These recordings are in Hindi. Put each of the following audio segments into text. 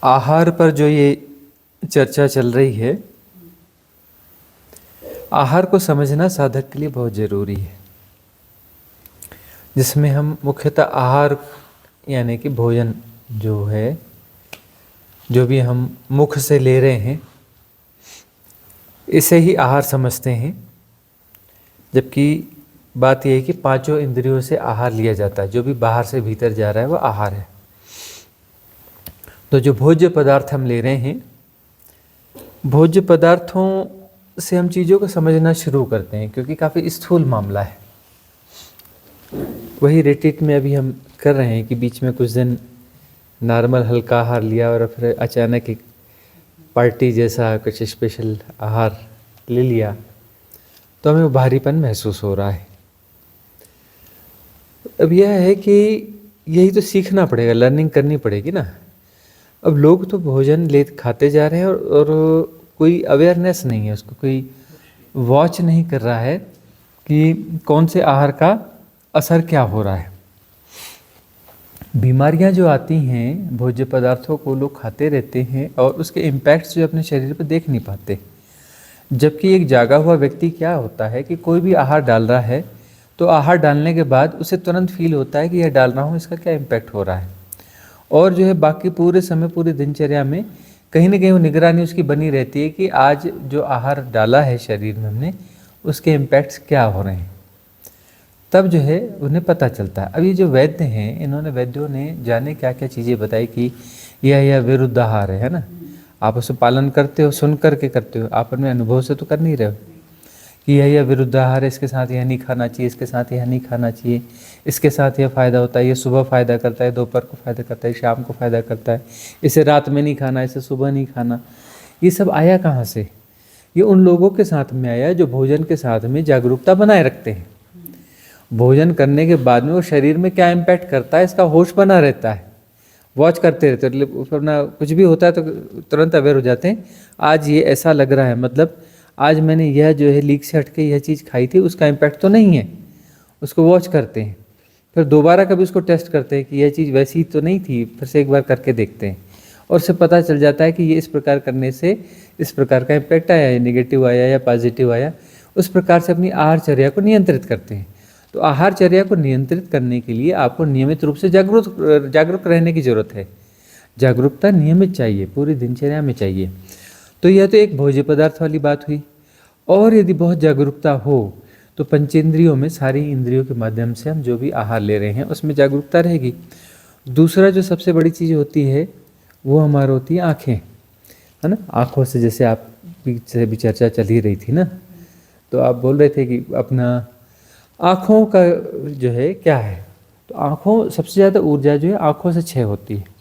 आहार पर जो ये चर्चा चल रही है, आहार को समझना साधक के लिए बहुत ज़रूरी है, जिसमें हम मुख्यतः आहार यानी कि भोजन जो है, जो भी हम मुख से ले रहे हैं, इसे ही आहार समझते हैं। जबकि बात यह है कि पांचों इंद्रियों से आहार लिया जाता है, जो भी बाहर से भीतर जा रहा है वह आहार है। तो जो भोज्य पदार्थ हम ले रहे हैं, भोज्य पदार्थों से हम चीज़ों को समझना शुरू करते हैं, क्योंकि काफ़ी स्थूल मामला है। वही रिट्रीट में अभी हम कर रहे हैं कि बीच में कुछ दिन नॉर्मल हल्का आहार लिया और फिर अचानक एक पार्टी जैसा कुछ स्पेशल आहार ले लिया, तो हमें वो भारीपन महसूस हो रहा है। अब यह है कि यही तो सीखना पड़ेगा, लर्निंग करनी पड़ेगी ना। अब लोग तो भोजन खाते जा रहे हैं और कोई अवेयरनेस नहीं है, उसको कोई वॉच नहीं कर रहा है कि कौन से आहार का असर क्या हो रहा है। बीमारियां जो आती हैं, भोज्य पदार्थों को लोग खाते रहते हैं और उसके इम्पैक्ट्स जो अपने शरीर पर देख नहीं पाते। जबकि एक जागा हुआ व्यक्ति क्या होता है कि कोई भी आहार डाल रहा है तो आहार डालने के बाद उसे तुरंत फील होता है कि यह डाल रहा हूँ, इसका क्या इम्पैक्ट हो रहा है। और जो है बाकी पूरे समय, पूरी दिनचर्या में कहीं ना कहीं वो निगरानी उसकी बनी रहती है कि आज जो आहार डाला है शरीर में हमने, उसके इम्पैक्ट्स क्या हो रहे हैं। तब जो है उन्हें पता चलता है। अब ये जो वैद्य हैं, वैद्यों ने जाने क्या क्या चीज़ें बताई कि यह विरुद्ध आहार है ना। आप उसे पालन करते हो, सुन करके करते हो, आप अपने अनुभव से तो कर नहीं रहे हो कि यह विरुद्ध आहार है, इसके साथ यह नहीं खाना चाहिए, इसके साथ यह नहीं खाना चाहिए, इसके साथ यह फ़ायदा होता है, ये सुबह फ़ायदा करता है, दोपहर को फ़ायदा करता है, शाम को फ़ायदा करता है, इसे रात में नहीं खाना, इसे सुबह नहीं खाना। ये सब आया कहाँ से? ये उन लोगों के साथ में आया जो भोजन के साथ में जागरूकता बनाए रखते हैं। भोजन करने के बाद में वो शरीर में क्या इम्पैक्ट करता है, इसका होश बना रहता है, वॉच करते रहते हैं। वरना कुछ भी होता है तो तुरंत अवेयर हो जाते हैं। आज ये ऐसा लग रहा है, मतलब आज मैंने यह जो है लीक से हटके यह चीज़ खाई थी, उसका इम्पैक्ट तो नहीं है। उसको वॉच करते हैं, फिर दोबारा कभी उसको टेस्ट करते हैं कि यह चीज़ वैसी तो नहीं थी, फिर से एक बार करके देखते हैं और उससे पता चल जाता है कि ये इस प्रकार करने से इस प्रकार का इम्पैक्ट आया, या नेगेटिव आया या पॉजिटिव आया। उस प्रकार से अपनी आहारचर्या को नियंत्रित करते हैं। तो आहारचर्या को नियंत्रित करने के लिए आपको नियमित रूप से जागरूक रहने की ज़रूरत है। जागरूकता नियमित चाहिए, पूरी दिनचर्या में चाहिए। तो यह तो एक भोज्य पदार्थ वाली बात हुई। और यदि बहुत जागरूकता हो तो पंचेंद्रियों में, सारी इंद्रियों के माध्यम से हम जो भी आहार ले रहे हैं उसमें जागरूकता रहेगी। दूसरा जो सबसे बड़ी चीज़ होती है वो हमारी होती है आँखें, है ना। आँखों से, जैसे आप से भी चर्चा चल ही रही थी ना, तो आप बोल रहे थे कि अपना आँखों का जो है क्या है, तो आँखों सबसे ज़्यादा ऊर्जा जो है आँखों से क्षय होती है।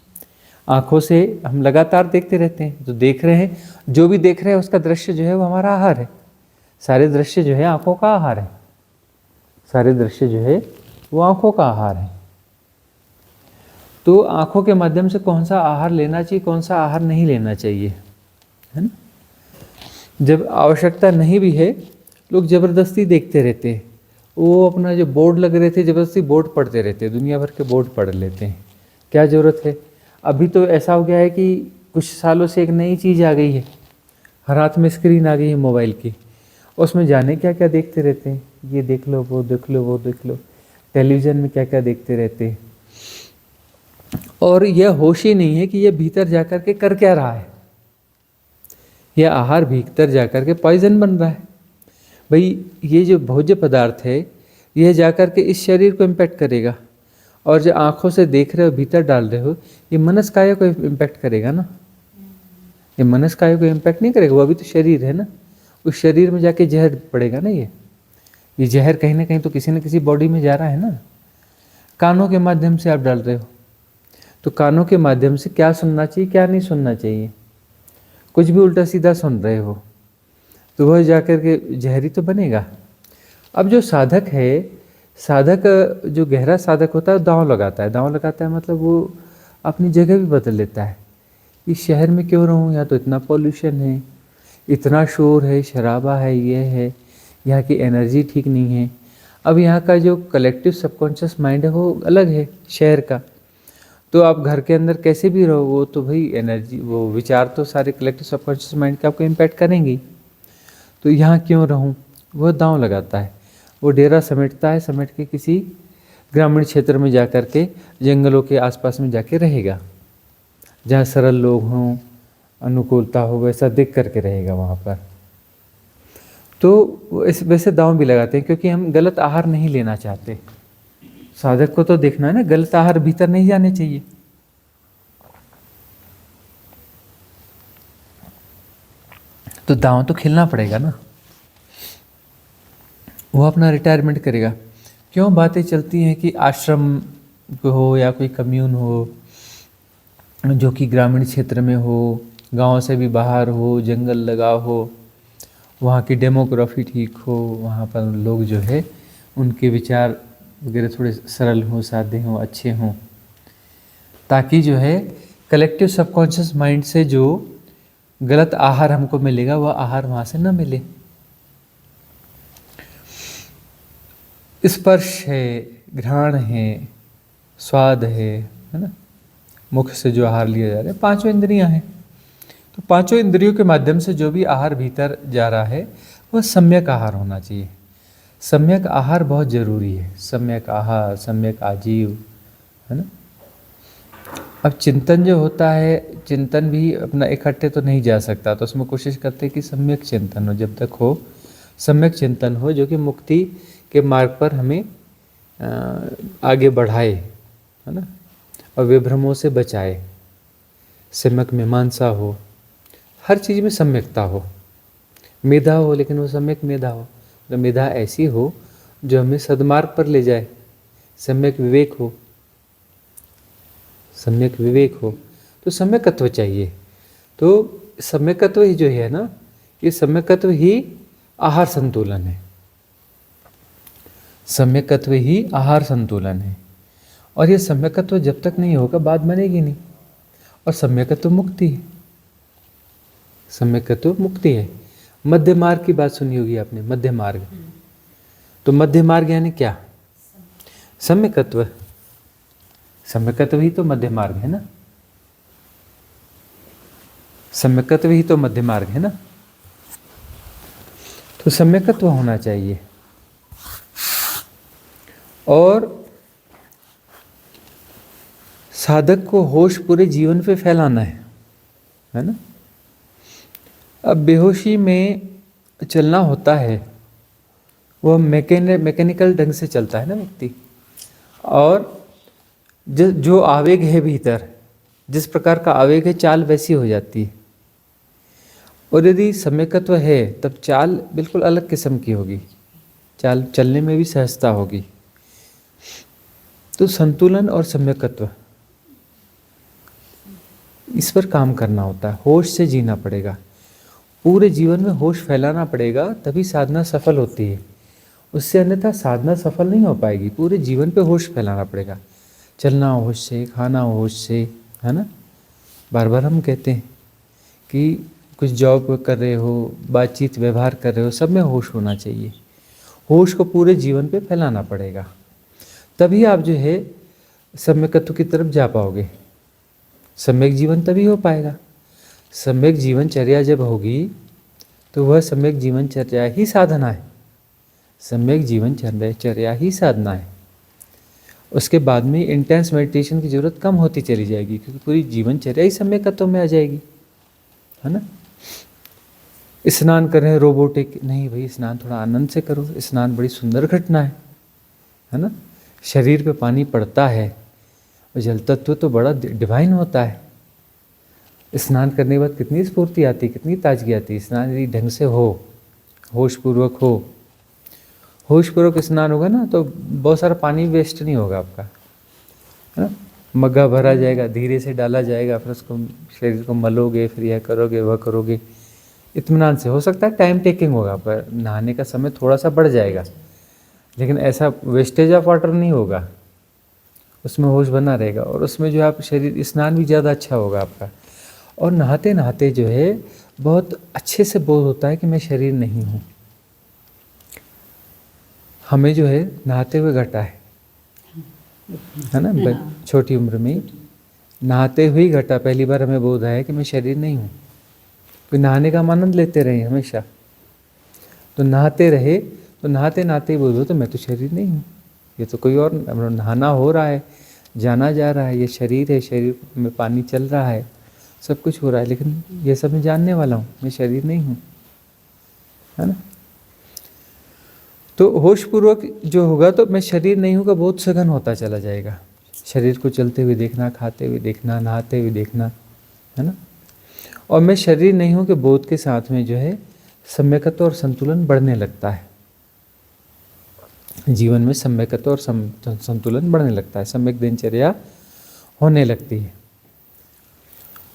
आँखों से हम लगातार देखते रहते हैं, तो देख रहे हैं, जो भी देख रहे हैं उसका दृश्य जो है वो हमारा आहार है। सारे दृश्य जो है आँखों का आहार है, सारे दृश्य जो है वो आँखों का आहार है। तो आँखों के माध्यम से कौन सा आहार लेना चाहिए, कौन सा आहार नहीं लेना चाहिए, है ना। जब आवश्यकता नहीं भी है, लोग ज़बरदस्ती देखते रहते हैं। वो अपना जो बोर्ड लग रहे थे, ज़बरदस्ती बोर्ड पढ़ते रहते हैं, दुनिया भर के बोर्ड पढ़ लेते हैं। क्या ज़रूरत है? अभी तो ऐसा हो गया है कि कुछ सालों से एक नई चीज़ आ गई है, हर हाथ में स्क्रीन आ गई है मोबाइल की, उसमें जाने क्या क्या देखते रहते हैं। ये देख लो, वो देख लो, वो देख लो, टेलीविज़न में क्या क्या देखते रहते हैं। और यह होश ही नहीं है कि यह भीतर जाकर के कर क्या रहा है। यह आहार भीतर जाकर के पॉइजन बन रहा है। भाई ये जो भोज्य पदार्थ है, यह जाकर के इस शरीर को इम्पैक्ट करेगा, और जो आँखों से देख रहे हो, भीतर डाल रहे हो, ये मनस्काय को इम्पैक्ट करेगा ना। ये मनस्काय को इम्पैक्ट नहीं करेगा, वो अभी तो शरीर है ना। उस शरीर में जाके जहर पड़ेगा ना। ये जहर कहीं ना कहीं तो किसी न किसी बॉडी में जा रहा है ना। कानों के माध्यम से आप डाल रहे हो, तो कानों के माध्यम से क्या सुनना चाहिए, क्या नहीं सुनना चाहिए। कुछ भी उल्टा सीधा सुन रहे हो तो वह जाकर के जहरी तो बनेगा। अब जो साधक है, साधक जो गहरा साधक होता है, दांव लगाता है। दांव लगाता है मतलब वो अपनी जगह भी बदल लेता है। इस शहर में क्यों रहूँ, यहाँ तो इतना पॉल्यूशन है, इतना शोर है, शराबा है, ये है, यहाँ की एनर्जी ठीक नहीं है। अब यहाँ का जो कलेक्टिव सबकॉन्शियस माइंड है वो अलग है शहर का, तो आप घर के अंदर कैसे भी रहो, वो तो भाई एनर्जी, वो विचार तो सारे कलेक्टिव सबकॉन्शियस माइंड के आपको इम्पैक्ट करेंगे। तो यहाँ क्यों रहूँ, वो दांव लगाता है, वो डेरा समेटता है, समेट के किसी ग्रामीण क्षेत्र में जा कर के, जंगलों के आसपास में जाके रहेगा, जहाँ सरल लोग हों, अनुकूलता हो, वैसा देख करके रहेगा वहाँ पर। तो इस वैसे दांव भी लगाते हैं, क्योंकि हम गलत आहार नहीं लेना चाहते। साधक को तो देखना है ना, गलत आहार भीतर नहीं जाने चाहिए। तो दांव तो खेलना पड़ेगा ना। वो अपना रिटायरमेंट करेगा। क्यों बातें चलती हैं कि आश्रम हो या कोई कम्यून हो जो कि ग्रामीण क्षेत्र में हो, गांव से भी बाहर हो, जंगल लगा हो, वहाँ की डेमोग्राफी ठीक हो, वहाँ पर लोग जो है उनके विचार वगैरह थोड़े सरल हों, सादे हों, अच्छे हों, ताकि जो है कलेक्टिव सबकॉन्शियस माइंड से जो गलत आहार हमको मिलेगा वह आहार वहाँ से न मिले। स्पर्श है, घ्राण है, स्वाद है ना, मुख से जो आहार लिया जा रहा है, पांचों इंद्रियां हैं। तो पांचों इंद्रियों के माध्यम से जो भी आहार भीतर जा रहा है वह सम्यक आहार होना चाहिए। सम्यक आहार बहुत जरूरी है, सम्यक आहार, सम्यक आजीव, है ना। अब चिंतन जो होता है, चिंतन भी अपना इकट्ठे तो नहीं जा सकता, तो उसमें कोशिश करते हैं कि सम्यक चिंतन हो, जब तक हो सम्यक चिंतन हो, जो कि मुक्ति के मार्ग पर हमें आगे बढ़ाए, है ना, और विभ्रमों से बचाए। सम्यक मीमांसा हो, हर चीज़ में सम्यकता हो, मेधा हो, लेकिन वो सम्यक मेधा हो, तो मेधा ऐसी हो जो हमें सद्मार्ग पर ले जाए। सम्यक विवेक हो, सम्यक विवेक हो, तो सम्यकत्व चाहिए। तो सम्यकत्व ही जो है ना, ये सम्यकत्व ही आहार संतुलन है। सम्यकत्व ही आहार संतुलन है, और ये सम्यकत्व जब तक नहीं होगा बात बनेगी नहीं। और सम्यकत्व मुक्ति है, सम्यकत्व मुक्ति है। मध्य मार्ग की बात सुनी होगी आपने, मध्य मार्ग। तो मध्य मार्ग यानी क्या? सम्यकत्व। सम्यकत्व ही तो मध्य मार्ग है ना, सम्यकत्व ही तो मध्य मार्ग है ना। तो सम्यकत्व होना चाहिए, और साधक को होश पूरे जीवन पे फैलाना है ना। अब बेहोशी में चलना होता है, वह मैकेनिकल ढंग से चलता है ना व्यक्ति, और जो आवेग है भीतर, जिस प्रकार का आवेग है, चाल वैसी हो जाती है। और यदि सम्यकत्व है तब चाल बिल्कुल अलग किस्म की होगी, चाल चलने में भी सहजता होगी। तो संतुलन और सम्यकत्व, इस पर काम करना होता है। होश से जीना पड़ेगा, पूरे जीवन में होश फैलाना पड़ेगा, तभी साधना सफल होती है। उससे अन्यथा साधना सफल नहीं हो पाएगी। पूरे जीवन पे होश फैलाना पड़ेगा, चलना होश से, खाना होश से, है ना। बार बार हम कहते हैं कि कुछ जॉब कर रहे हो, बातचीत व्यवहार कर रहे हो, सब में होश होना चाहिए। होश को पूरे जीवन पे फैलाना पड़ेगा, तभी आप जो है सम्यकत्व की तरफ जा पाओगे। सम्यक जीवन तभी हो पाएगा। सम्यक जीवनचर्या जब होगी तो वह सम्यक जीवनचर्या ही साधना है, सम्यक जीवनचर्या ही साधना है। उसके बाद में इंटेंस मेडिटेशन की जरूरत कम होती चली जाएगी, क्योंकि पूरी जीवनचर्या ही सम्यकत्व में आ जाएगी, है ना। स्नान कर रहे हैं रोबोटिक नहीं भाई, स्नान थोड़ा आनंद से करो। स्नान बड़ी सुंदर घटना है ना। शरीर पे पानी पड़ता है, और जल तत्व तो बड़ा डिवाइन होता है। स्नान करने के बाद कितनी स्फूर्ति आती है, कितनी ताजगी आती है। स्नान यदि ढंग से हो, होशपूर्वक हो, होशपूर्वक स्नान होगा ना, तो बहुत सारा पानी वेस्ट नहीं होगा आपका, है ना। मग्गा भरा जाएगा, धीरे से डाला जाएगा, फिर उसको शरीर को मलोगे, फिर यह करोगे वह करोगे, इत्मीनान से। हो सकता है टाइम टेकिंग होगा, पर नहाने का समय थोड़ा सा बढ़ जाएगा, लेकिन ऐसा वेस्टेज ऑफ वाटर नहीं होगा, उसमें होश बना रहेगा। और उसमें जो आप शरीर स्नान भी ज़्यादा अच्छा होगा आपका। और नहाते नहाते जो है बहुत अच्छे से बोध होता है कि मैं शरीर नहीं हूँ। हमें जो है नहाते हुए घटा है ना, छोटी उम्र में नहाते हुए घटा पहली बार हमें बोध आया कि मैं शरीर नहीं हूँ। तो नहाने का हम आनंद लेते रहे हमेशा, तो नहाते रहे, तो नहाते नहाते ही बोध हो तो मैं तो शरीर नहीं हूँ, ये तो कोई और, नहाना हो रहा है, जाना जा रहा है, ये शरीर है, शरीर में पानी चल रहा है, सब कुछ हो रहा है, लेकिन ये सब मैं जानने वाला हूँ, मैं शरीर नहीं हूँ, है ना। तो होशपूर्वक जो होगा तो मैं शरीर नहीं हूँ का बहुत सघन होता चला जाएगा। शरीर को चलते हुए देखना, खाते हुए देखना, नहाते हुए देखना, है ना। और मैं शरीर नहीं हूँ के बोध के साथ में जो है सम्यकत्व और संतुलन बढ़ने लगता है। जीवन में सम्यकत्व और संतुलन बढ़ने लगता है, सम्यक दिनचर्या होने लगती है।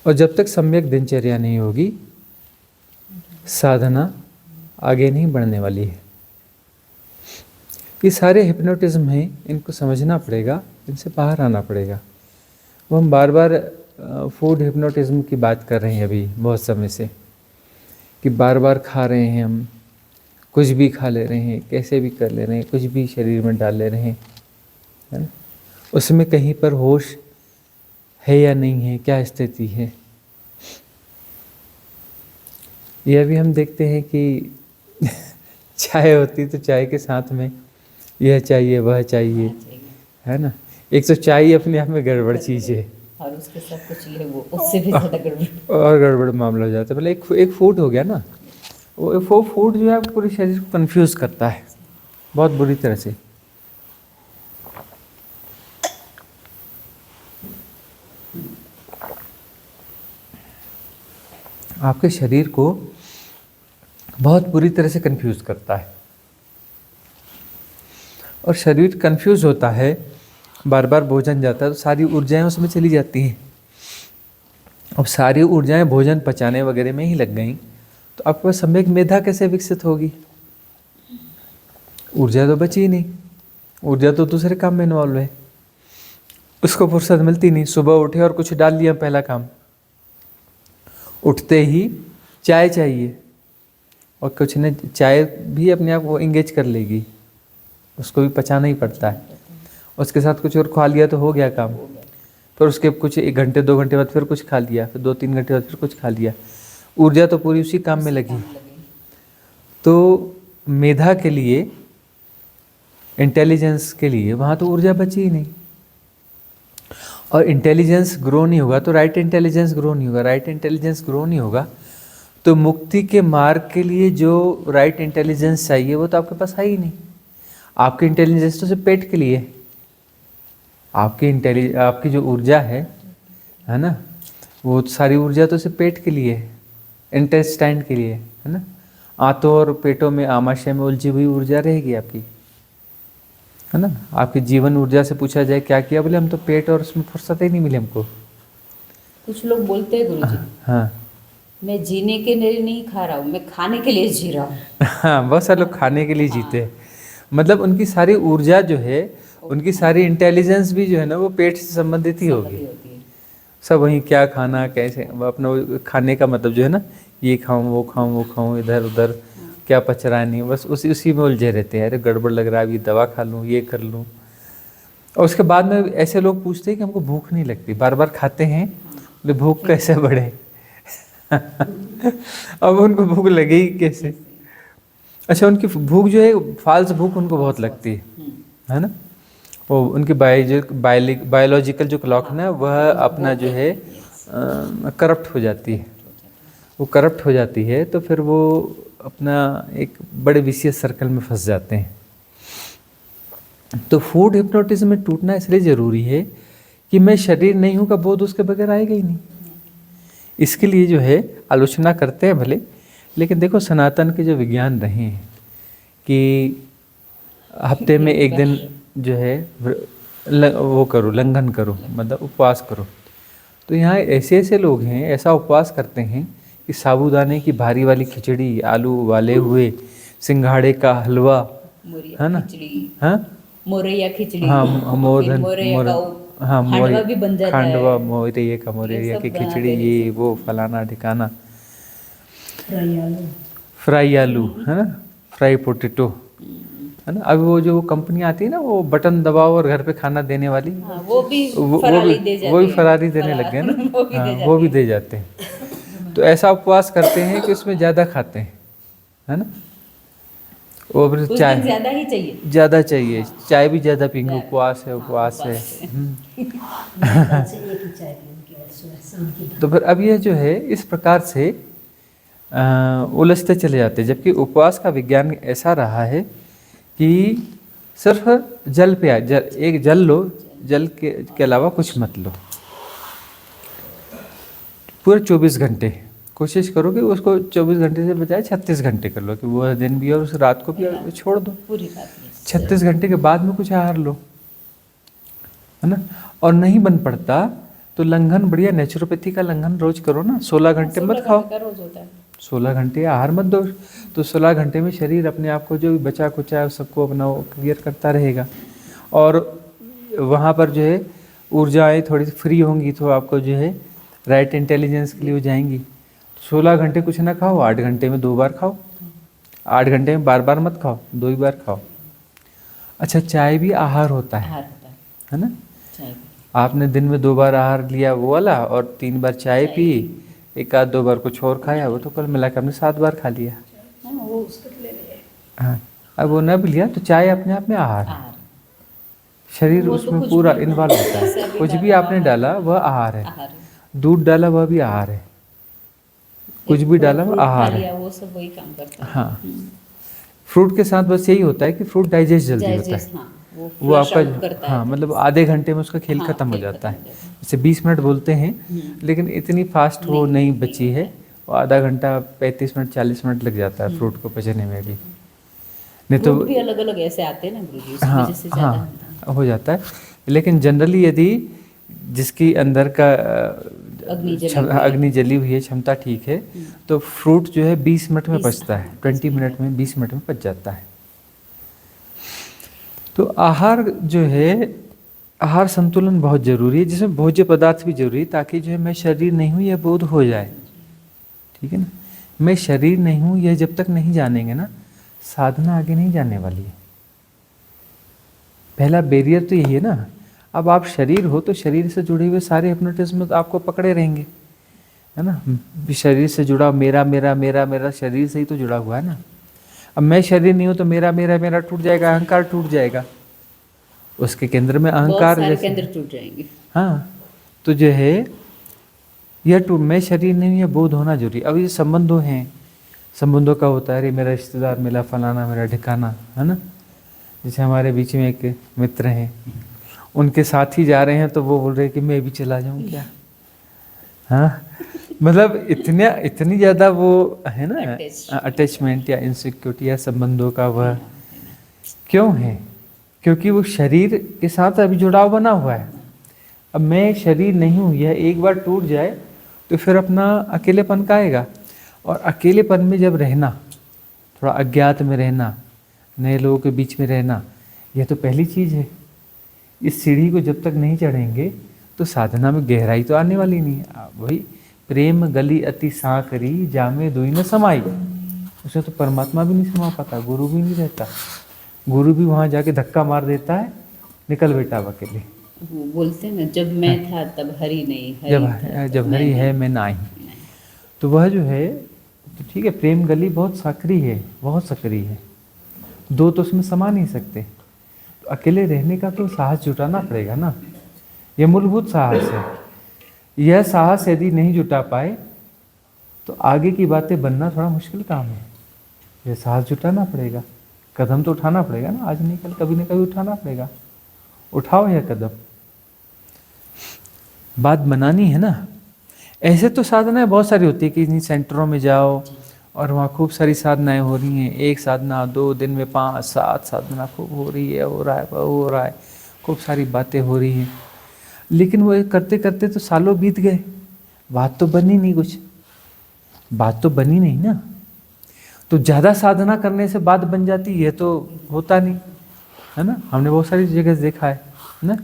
और जब तक सम्यक दिनचर्या नहीं होगी, साधना आगे नहीं बढ़ने वाली है। ये सारे हिप्नोटिज्म हैं, इनको समझना पड़ेगा, इनसे बाहर आना पड़ेगा। वो हम बार बार फूड हिप्नोटिज्म की बात कर रहे हैं अभी बहुत समय से, कि बार बार खा रहे हैं हम, कुछ भी खा ले रहे हैं, कैसे भी कर ले रहे हैं, कुछ भी शरीर में डाल ले रहे हैं, है ना। उसमें कहीं पर होश है या नहीं है, क्या स्थिति है, यह भी हम देखते हैं कि चाय होती तो चाय के साथ में यह चाहिए वह चाहिए, है ना। एक तो चाय अपने आप में गड़बड़ चीज़ है, और उसके साथ कुछ ये वो उससे भी ज़्यादा गड़बड़ और गड़बड़ मामला हो जाता है। मतलब एक फूड हो गया ना, वो फूड जो है पूरे शरीर को कंफ्यूज करता है बहुत बुरी तरह से। आपके शरीर को बहुत बुरी तरह से कंफ्यूज करता है, और शरीर कंफ्यूज होता है, बार बार भोजन जाता है तो सारी ऊर्जाएं उसमें चली जाती हैं। अब सारी ऊर्जाएं भोजन पचाने वगैरह में ही लग गई, तो आपके पास सम्यक मेधा कैसे विकसित होगी? ऊर्जा तो बची ही नहीं, ऊर्जा तो दूसरे काम में इन्वॉल्व है, उसको फुर्सत मिलती नहीं। सुबह उठे और कुछ डाल लिया, पहला काम, उठते ही चाय चाहिए, और कुछ नहीं, चाय भी अपने आप को इंगेज कर लेगी, उसको भी पचाना ही पड़ता है। उसके साथ कुछ और खा लिया तो हो गया काम, फिर उसके कुछ 1 घंटे 2 घंटे बाद फिर कुछ खा लिया, फिर 2-3 घंटे बाद फिर कुछ खा लिया, ऊर्जा तो पूरी उसी काम में लगी। तो मेधा के लिए, इंटेलिजेंस के लिए वहाँ तो ऊर्जा बची ही नहीं, और इंटेलिजेंस ग्रो नहीं होगा तो राइट इंटेलिजेंस ग्रो नहीं होगा, राइट इंटेलिजेंस ग्रो नहीं होगा तो मुक्ति के मार्ग के लिए जो राइट इंटेलिजेंस चाहिए वो तो आपके पास है ही नहीं। आपकी इंटेलिजेंस तो सिर्फ पेट के लिए, आपकी जो ऊर्जा है ना, वो सारी ऊर्जा तो सिर्फ पेट के लिए है, इंटेस्टाइन के लिए, है ना। आंतों और पेटों में, आमाशय में उलझी हुई ऊर्जा रहेगी आपकी, है ना। आपकी जीवन ऊर्जा से पूछा जाए क्या किया, बोले हम तो पेट और उसमें फुर्सत ही नहीं मिली हमको। कुछ लोग बोलते हैं गुरुजी, हाँ, मैं जीने के लिए नहीं खा रहा हूँ, मैं खाने के लिए जी रहा हूँ। हाँ, बहुत सारे लोग खाने के लिए जीते हैं। मतलब उनकी सारी ऊर्जा जो है, उनकी सारी इंटेलिजेंस भी जो है ना, वो पेट से संबंधित ही होगी। सब वहीं क्या खाना, कैसे, अपना खाने का मतलब जो है ना, ये खाऊं वो खाऊं वो खाऊं, इधर उधर क्या पच रहा नहीं, बस उसी में उलझे रहते हैं। अरे गड़बड़ लग रहा है, अभी दवा खा लूँ, ये कर लूँ। और उसके बाद में ऐसे लोग पूछते हैं कि हमको भूख नहीं लगती, बार बार खाते हैं, बोले भूख कैसे बढ़े अब उनको भूख लगेगी कैसे? अच्छा, उनकी भूख जो है, फाल्स भूख उनको बहुत लगती है ना। वो उनकी बायोलॉजिकल जो क्लॉक है ना, वह अपना जो है करप्ट हो जाती है। वो करप्ट हो जाती है तो फिर वो अपना एक बड़े विशियस सर्कल में फंस जाते हैं। तो फूड हिप्नोटिज्म में टूटना इसलिए ज़रूरी है कि मैं शरीर नहीं हूँ का बोध उसके बगैर आएगा ही नहीं। इसके लिए जो है आलोचना करते हैं भले, लेकिन देखो सनातन के जो विज्ञान रहे हैं कि हफ्ते में एक दिन जो है वो करो, लंघन करो, मतलब उपवास करो। तो यहाँ ऐसे ऐसे लोग हैं, ऐसा उपवास करते हैं कि साबूदाने की भारी वाली खिचड़ी, आलू उबाले हुए, सिंघाड़े का हलवा, है ना, हाँ, मोरैया खिचड़ी, हाँ, खांडवा भी बन जाता है, खांडवा, मोरैया की खिचड़ी, ये वो फलाना ठिकाना, फ्राई आलू, है ना, फ्राई पोटैटो, है ना। अभी वो जो कंपनी आती है ना, वो बटन दबाओ और घर पे खाना देने वाली, हाँ, वो भी वो फराली भी दे जाते वो भी हैं। फरारी देने लग गए ना। वो भी हाँ, दे वो भी जाते दे जाते हैं। तो ऐसा उपवास करते हैं कि उसमें ज़्यादा खाते हैं, है ना। और फिर उस दिन चाय ज्यादा ही चाहिए। ज़्यादा चाहिए, चाय भी ज़्यादा पियेंगे, ज्यादा। उपवास है, हाँ, उपवास है। उपवास है। मेरे ख्याल से एक ही चाय पी उनकी और सुबह शाम की तो फिर अब ये जो है इस प्रकार से उलझते चले जाते हैं, जबकि उपवास का विज्ञान ऐसा रहा है कि सिर्फ जल पे एक जल लो, जल के अलावा कुछ मत लो पूरे 24 घंटे। कोशिश करो कि उसको 24 घंटे से बजाय 36 घंटे कर लो, कि वो दिन भी और उस रात को भी छोड़ दो। पूरी रात में 36 घंटे के बाद में कुछ आहार लो, है ना। और नहीं बन पड़ता तो लंघन, बढ़िया नेचुरोपैथी का लंघन रोज करो ना। 16 घंटे मत 16 खाओ, घंटे का रोज होता है। 16 घंटे आहार मत दो, तो 16 घंटे में शरीर अपने आप को जो भी बचा कुचा है सबको अपना क्लियर करता रहेगा। और वहाँ पर जो है ऊर्जाएँ थोड़ी सी फ्री होंगी, तो आपको जो है राइट इंटेलिजेंस के लिए हो जाएंगी। 16 घंटे कुछ ना खाओ, 8 घंटे में 2 बार खाओ, 8 घंटे में बार बार मत खाओ, 2 ही बार खाओ। अच्छा, चाय भी आहार होता आहार होता है है ना। चाय भी। आपने दिन में 2 बार आहार लिया वो वाला, और 3 बार चाय पी, एक आध 2 बार कुछ और खाया, वो तो कल मिलाकर हमने 7 बार खा लिया। हाँ, वो हाँ, अब वो न भी लिया तो चाय अपने आप में आहार है, आहार शरीर वो तो उसमें कुछ पूरा भी इन्वॉल्व होता जैसे है। अभी कुछ भी डाला आपने आहार डाला वह आहार है, आहार है। दूध डाला वह भी आहार है, कुछ भी डाला वह फ्रूट खा आहार है। लिया, वो सब वही काम करता है। हाँ, फ्रूट के साथ बस यही होता है कि फ्रूट डाइजेस्ट जल्दी होता है। डाइजेस्ट, हाँ, वो वो flush out आपका करता हाँ, है। मतलब आधे घंटे में उसका खेल हाँ, खत्म हो खेल जाता खत्म है। हो जाता है। जैसे 20 मिनट बोलते हैं, लेकिन इतनी फास्ट वो नहीं बची है, वो आधा घंटा 35 मिनट 40 मिनट लग जाता है फ्रूट को पचने में भी। नहीं तो फ्रूट भी अलग अलग ऐसे आते हैं ना गुरुजी, उसकी हाँ वजह से ज्यादा हाँ होता है। हो जाता है। लेकिन जनरली यदि जिसकी अंदर का अग्नि जली हुई है। अग्नि जली हुई है, क्षमता ठीक है, तो फ्रूट जो है 20 मिनट में 20 पचता है, हाँ, 20 मिनट में 20 मिनट में पच जाता है। तो आहार जो है, आहार संतुलन बहुत जरूरी है, जिसमें भोज्य पदार्थ भी जरूरी है, ताकि जो है मैं शरीर नहीं हूँ यह बोध हो जाए। ठीक है ना, मैं शरीर नहीं हूँ यह जब तक नहीं जानेंगे ना, साधना आगे नहीं जाने वाली है। पहला बैरियर तो यही है ना। अब आप शरीर हो तो शरीर से जुड़े हुए सारे हिप्नोटिज्म तो आपको पकड़े रहेंगे, है ना। शरीर से जुड़ा मेरा मेरा मेरा मेरा, शरीर से ही तो जुड़ा हुआ है ना। अब मैं शरीर नहीं हूँ तो मेरा मेरा मेरा टूट जाएगा, अहंकार टूट जाएगा, उसके केंद्र में बहुत अहंकार सारे जैसे, केंद्र टूट जाएंगे। हाँ, तो जो है यह टूट, मैं शरीर नहीं हूँ यह बोध होना जरूरी। अब ये संबंधों हैं, संबंधों का होता है, अरे मेरा रिश्तेदार, मेरा फलाना, मेरा ठिकाना, है ना। जैसे हमारे बीच में एक मित्र हैं, उनके साथ ही जा रहे हैं तो वो बोल रहे हैं कि मैं भी चला जाऊं क्या। हाँ, मतलब इतनी ज़्यादा वो है ना अटैचमेंट या इनसिक्योरिटी या संबंधों का, वह क्यों है? क्योंकि वो शरीर के साथ अभी जुड़ाव बना हुआ है। अब मैं शरीर नहीं हूँ, यह एक बार टूट जाए तो फिर अपना अकेलेपन का आएगा। और अकेलेपन में जब रहना, थोड़ा अज्ञात में रहना, नए लोगों के बीच में रहना, यह तो पहली चीज़ है। इस सीढ़ी को जब तक नहीं चढ़ेंगे तो साधना में गहराई तो आने वाली नहीं है। वही प्रेम गली अति सांकरी, जामे दोई न समाई, उसमें तो परमात्मा भी नहीं समा पाता, गुरु भी नहीं रहता। गुरु भी वहाँ जाके धक्का मार देता है, निकल बेटा अब अकेले। वो बोलते हैं ना, जब मैं था तब हरि नहीं, हरि जब हरि है मैं नाही। तो वह जो है, तो ठीक है, प्रेम गली बहुत सक्रिय है, बहुत सक्रिय है, दो तो उसमें समा नहीं सकते। तो अकेले रहने का तो साहस जुटाना पड़ेगा ना, यह मूलभूत साहस है। यह साहस यदि नहीं जुटा पाए तो आगे की बातें बनना थोड़ा मुश्किल काम है। यह साहस जुटाना पड़ेगा, कदम तो उठाना पड़ेगा ना, आज नहीं कल कभी न कभी उठाना पड़ेगा। उठाओ यह कदम, बात बनानी है ना। ऐसे तो साधनाएं बहुत सारी होती है कि इन सेंटरों में जाओ और वहाँ खूब सारी साधनाएं हो रही हैं, एक साधना 2 दिन में 5 7 साधना खूब हो रही है, हो रहा है, खूब सारी बातें हो रही हैं। लेकिन वो करते करते तो सालों बीत गए, बात तो बनी नहीं, कुछ बात तो बनी नहीं ना। तो ज़्यादा साधना करने से बात बन जाती है, तो होता नहीं, है ना। हमने बहुत सारी जगह देखा है ना,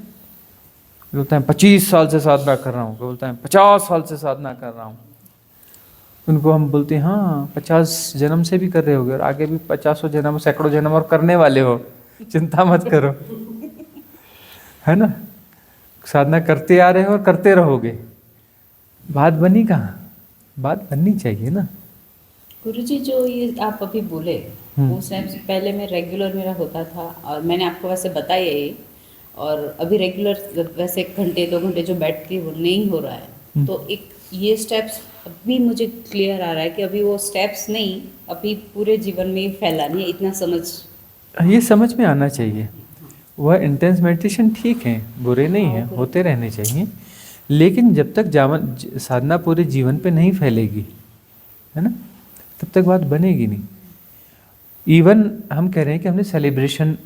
बोलता है 25 साल से साधना कर रहा हूँ, बोलता है 50 साल से साधना कर रहा हूँ। उनको हम बोलते हैं हाँ 50 जन्म से भी कर रहे होगे और आगे भी 50 जन्म, सैकड़ों जन्म और करने वाले हो, चिंता मत करो, है ना। साधना करते आ रहे हो और करते रहोगे, बात बनी कहाँ, बात बननी चाहिए ना। गुरुजी जो ये आप अभी बोले, उस टाइम से पहले मैं रेगुलर मेरा होता था, और मैंने आपको वैसे बताया ये, और अभी रेगुलर वैसे 1-2 घंटे जो बैठती वो नहीं हो रहा है। तो एक ये स्टेप्स अभी मुझे क्लियर आ रहा है कि अभी वो स्टेप्स नहीं, अभी पूरे जीवन में फैलानी है, इतना समझ। ये समझ में आना चाहिए। वह इंटेंस मेडिटेशन ठीक है, बुरे नहीं है, होते रहने चाहिए, लेकिन जब तक साधना पूरे जीवन पे नहीं फैलेगी, है ना, तब तक बात बनेगी नहीं। इवन हम कह रहे हैं कि हमने सेलिब्रेशन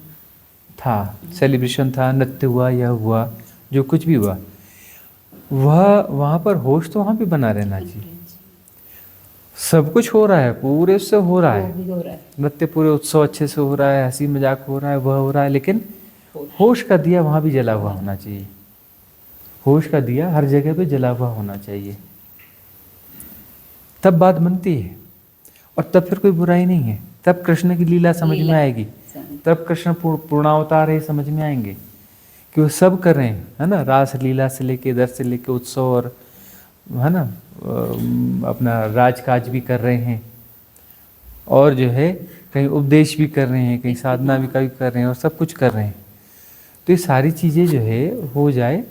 था, नृत्य हुआ, यह हुआ, जो कुछ भी हुआ, वह वहाँ पर होश तो वहाँ भी बना रहना चाहिए। सब कुछ हो रहा है, पूरे उससे हो रहा है, वो भी हो रहा है। नृत्य पूरे उत्सव अच्छे से हो रहा है, हंसी मजाक हो रहा है, वह हो रहा है, लेकिन होश का दिया वहाँ भी जला हुआ होना चाहिए। होश का दिया हर जगह पे जला हुआ होना चाहिए, तब बात बनती है। और तब फिर कोई बुराई नहीं है, तब कृष्ण की लीला समझ में आएगी, तब कृष्ण पूर्णावतार है समझ में आएंगे कि वो सब कर रहे हैं, है ना, रास लीला से लेके दर से लेके उत्सव, और है ना अपना राजकाज भी कर रहे हैं, और जो है कहीं उपदेश भी कर रहे हैं, कहीं साधना भी कभी कर रहे हैं, और सब कुछ कर रहे हैं। तो ये सारी चीज़ें जो है हो जाए,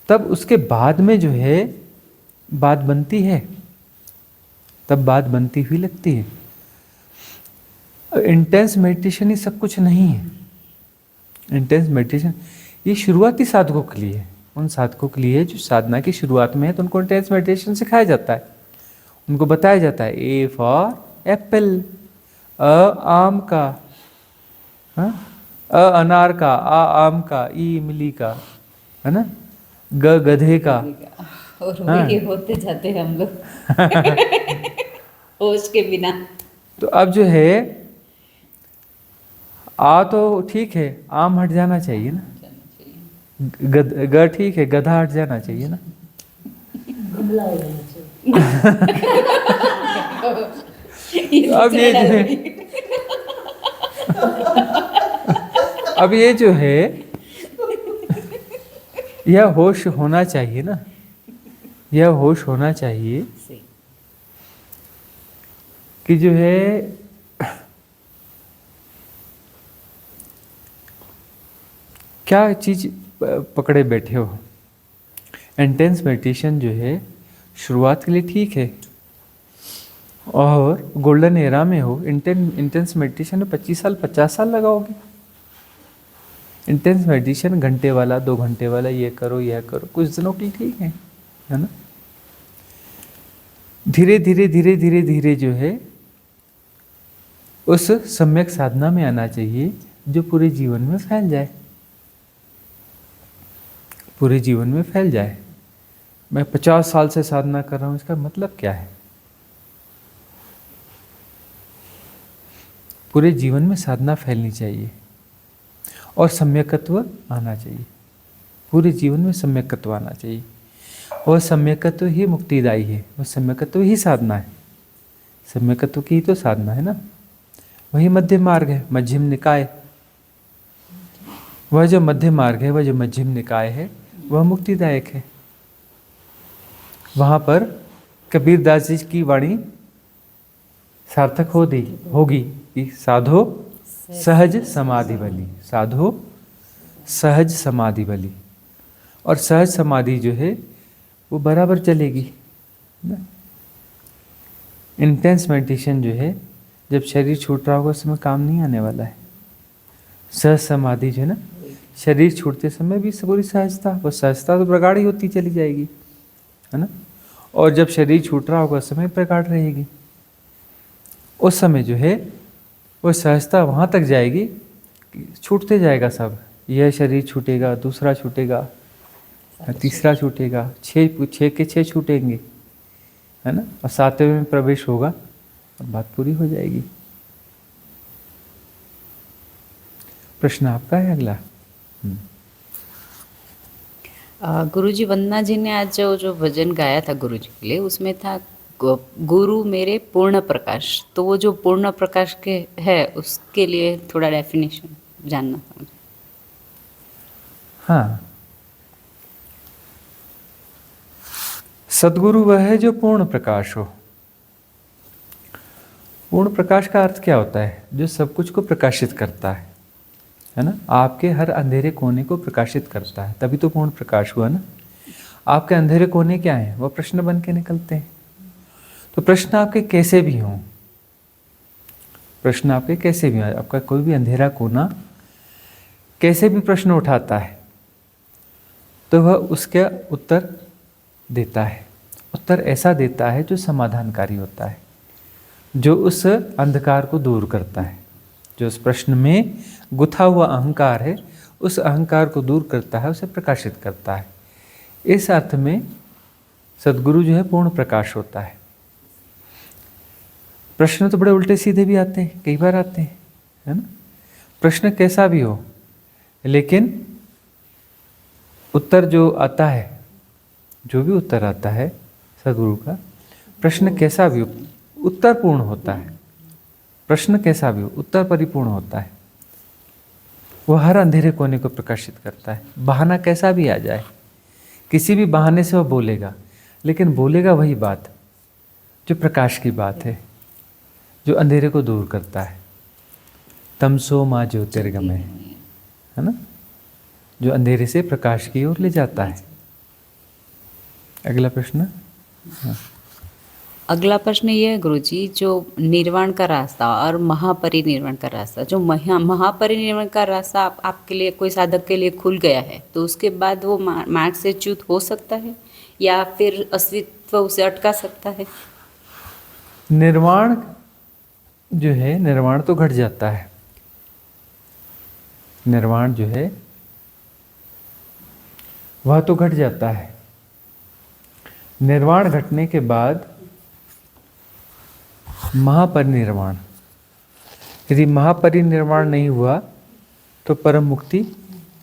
तब उसके बाद में जो है बात बनती है, तब बात बनती हुई लगती है। इंटेंस मेडिटेशन ही सब कुछ नहीं है। इंटेंस मेडिटेशन ये शुरुआती साधकों के लिए है, उन साधकों के लिए जो साधना की शुरुआत में है, तो उनको इंटेंस मेडिटेशन सिखाया जाता है, उनको बताया जाता है ए फॉर एप्पल, आम का, अनार का, आम का, ई इमली का, है ना, गधे का, और वही होते जाते हैं हम लोग होश के बिना। तो अब जो है तो ठीक है, आम हट जाना चाहिए ना, ठीक है, गधा हट जाना चाहिए ना। गमला हो जाना चाहिए। अब ये जो है अब ये जो है यह होश होना चाहिए ना, यह होश होना चाहिए कि जो है क्या चीज़ पकड़े बैठे हो। इंटेंस मेडिटेशन जो है शुरुआत के लिए ठीक है, और गोल्डन एरा में हो, इंटेंस मेडिटेशन में 25 साल 50 साल लगाओगे। इंटेंस मेडिटेशन घंटे वाला 2 घंटे वाला, ये करो यह करो, कुछ दिनों के लिए ठीक है ना। धीरे धीरे धीरे धीरे धीरे जो है उस सम्यक साधना में आना चाहिए, जो पूरे जीवन में फैल जाए, पूरे जीवन में फैल जाए। मैं 50 साल से साधना कर रहा हूँ, इसका मतलब क्या है? पूरे जीवन में साधना फैलनी चाहिए और सम्यकत्व आना चाहिए, पूरे जीवन में सम्यकत्व आना चाहिए। और सम्यकत्व ही मुक्तिदायी है, वह सम्यकत्व ही साधना है, सम्यकत्व की ही तो साधना है ना। वही मध्य मार्ग है, मध्यम निकाय। वह जो मध्य मार्ग है, वह जो मध्यम निकाय है, वह मुक्तिदायक है। वहाँ पर कबीरदास जी की वाणी सार्थक होगी कि साधो सहज समाधि बली, साधो सहज समाधि बली। और सहज समाधि जो है वो बराबर चलेगी ना। इंटेंस मेडिटेशन जो है, जब शरीर छूट रहा होगा उस समय काम नहीं आने वाला है। सहज समाधि जो है ना, शरीर छूटते समय भी पूरी सहजता, वो सहजता तो प्रगाढ़ ही होती चली जाएगी, है ना। और जब शरीर छूट रहा होगा उस समय प्रगाढ़ रहेगी। उस समय जो है वो सहजता वहाँ तक जाएगी कि छूटते जाएगा सब। यह शरीर छूटेगा, दूसरा छूटेगा, तीसरा छूटेगा, 6 के 6 छूटेंगे, है ना। और 7वें में प्रवेश होगा और बात पूरी हो जाएगी। प्रश्न आपका है अगला। गुरुजी, वंदना जी ने आज जो भजन गाया था गुरुजी के लिए, उसमें था गुरु मेरे पूर्ण प्रकाश। तो वो जो पूर्ण प्रकाश के है उसके लिए थोड़ा डेफिनेशन जानना था मुझे। हाँ, सद्गुरु वह है जो पूर्ण प्रकाश हो। पूर्ण प्रकाश का अर्थ क्या होता है? जो सब कुछ को प्रकाशित करता है ना? आपके हर अंधेरे कोने को प्रकाशित करता है, तभी तो पूर्ण प्रकाश हुआ ना। आपके अंधेरे कोने क्या हैं? वो प्रश्न बन के निकलते हैं। तो प्रश्न आपके कैसे भी हों, प्रश्न आपके कैसे भी हों, आपका कोई भी अंधेरा कोना कैसे भी प्रश्न उठाता है तो वह उसका उत्तर देता है। उत्तर ऐसा देता है जो समाधानकारी होता है, जो उस अंधकार को दूर करता है, जो उस प्रश्न में गुथा हुआ अहंकार है उस अहंकार को दूर करता है, उसे प्रकाशित करता है। इस अर्थ में सद्गुरु जो है पूर्ण प्रकाश होता है। प्रश्न तो बड़े उल्टे सीधे भी आते हैं, कई बार आते हैं, है ना? प्रश्न कैसा भी हो, लेकिन उत्तर जो आता है, जो भी उत्तर आता है सद्गुरु का, प्रश्न कैसा भी हो उत्तर पूर्ण होता है। प्रश्न कैसा भी हो उत्तर परिपूर्ण होता है। वह हर अंधेरे कोने को प्रकाशित करता है। बहाना कैसा भी आ जाए, किसी भी बहाने से वह बोलेगा, लेकिन बोलेगा वही बात जो प्रकाश की बात है, जो अंधेरे को दूर करता है। तमसो मा ज्योतिर्गमय, है ना? जो अंधेरे से प्रकाश की ओर ले जाता है। अगला प्रश्न। हाँ। अगला प्रश्न ये है गुरुजी, जो निर्वाण का रास्ता और महापरिनिर्वाण का रास्ता, जो महापरिनिर्वाण का रास्ता आपके लिए, कोई साधक के लिए खुल गया है, तो उसके बाद वो मार्ग से च्युत हो सकता है या फिर अस्तित्व उसे अटका सकता है? निर्वाण जो है, निर्वाण तो घट जाता है। निर्वाण जो है वह तो घट जाता है। निर्वाण घटने के बाद महापरिनिर्वाण, यदि महापरिनिर्वाण नहीं हुआ तो परम मुक्ति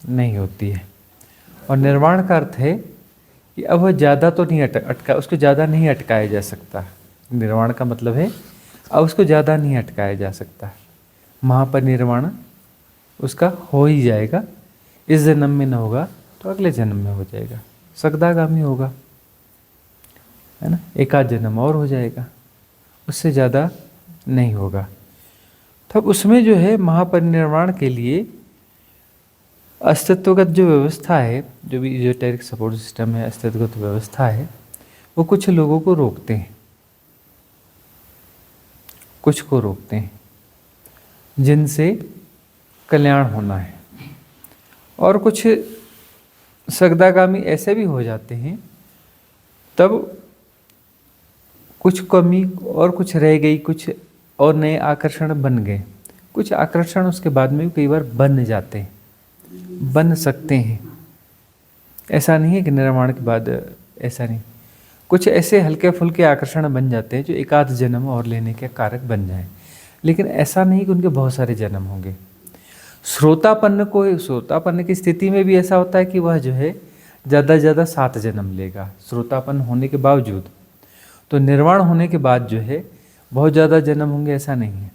नहीं होती है। और निर्वाण का अर्थ है कि अब वह ज़्यादा तो नहीं अटका, उसको ज़्यादा नहीं अटकाया जा सकता। निर्वाण का मतलब है अब उसको ज़्यादा नहीं अटकाया जा सकता। महापरिनिर्वाण उसका हो ही जाएगा। इस जन्म में न होगा तो अगले जन्म में हो जाएगा, सगदागामी होगा, है ना? एक आध जन्म और हो जाएगा, उससे ज़्यादा नहीं होगा। तब उसमें जो है महापरिनिर्वाण के लिए अस्तित्वगत जो व्यवस्था है, जो भी इजोटेरिक सपोर्ट सिस्टम है, अस्तित्वगत व्यवस्था है, वो कुछ लोगों को रोकते हैं, कुछ को रोकते हैं जिनसे कल्याण होना है। और कुछ सगदागामी ऐसे भी हो जाते हैं, तब कुछ कमी और कुछ रह गई, कुछ और नए आकर्षण बन गए। कुछ आकर्षण उसके बाद में भी कई बार बन जाते हैं, बन सकते हैं। ऐसा नहीं है कि निर्वाण के बाद ऐसा नहीं, कुछ ऐसे हल्के फुल्के आकर्षण बन जाते हैं जो एक आध जन्म और लेने के कारक बन जाए। लेकिन ऐसा नहीं कि उनके बहुत सारे जन्म होंगे। श्रोतापन्न की स्थिति में भी ऐसा होता है कि वह जो है ज़्यादा से ज़्यादा 7 जन्म लेगा, श्रोतापन्न होने के बावजूद। तो निर्वाण होने के बाद जो है बहुत ज़्यादा जन्म होंगे ऐसा नहीं है,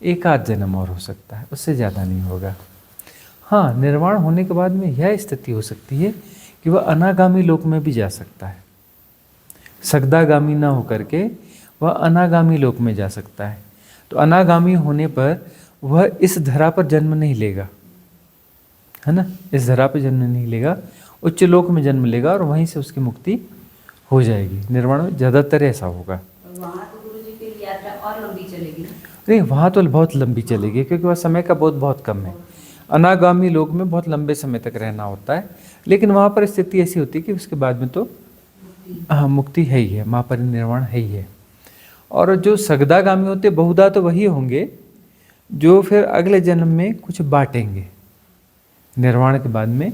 एक आध जन्म और हो सकता है, उससे ज़्यादा नहीं होगा। हाँ, निर्वाण होने के बाद में यह स्थिति हो सकती है कि वह अनागामी लोक में भी जा सकता है। सगदागामी ना होकर के वह अनागामी लोक में जा सकता है। तो अनागामी होने पर वह इस धरा पर जन्म नहीं लेगा, है ना? इस धरा पर जन्म नहीं लेगा, उच्च लोक में जन्म लेगा और वहीं से उसकी मुक्ति हो जाएगी। निर्वाण में ज़्यादातर ऐसा होगा। वहाँ तो गुरुजी की यात्रा और लंबी चलेगी ना? नहीं, वहाँ तो बहुत लंबी चलेगी, क्योंकि वह समय का बहुत कम है। अनागामी लोक में बहुत लंबे समय तक रहना होता है, लेकिन वहाँ पर स्थिति ऐसी होती है कि उसके बाद में तो हाँ मुक्ति है ही है, महापरिनिर्वाण है ही है। और जो सगदागामी होते बहुधा तो वही होंगे जो फिर अगले जन्म में कुछ बांटेंगे। निर्वाण के बाद में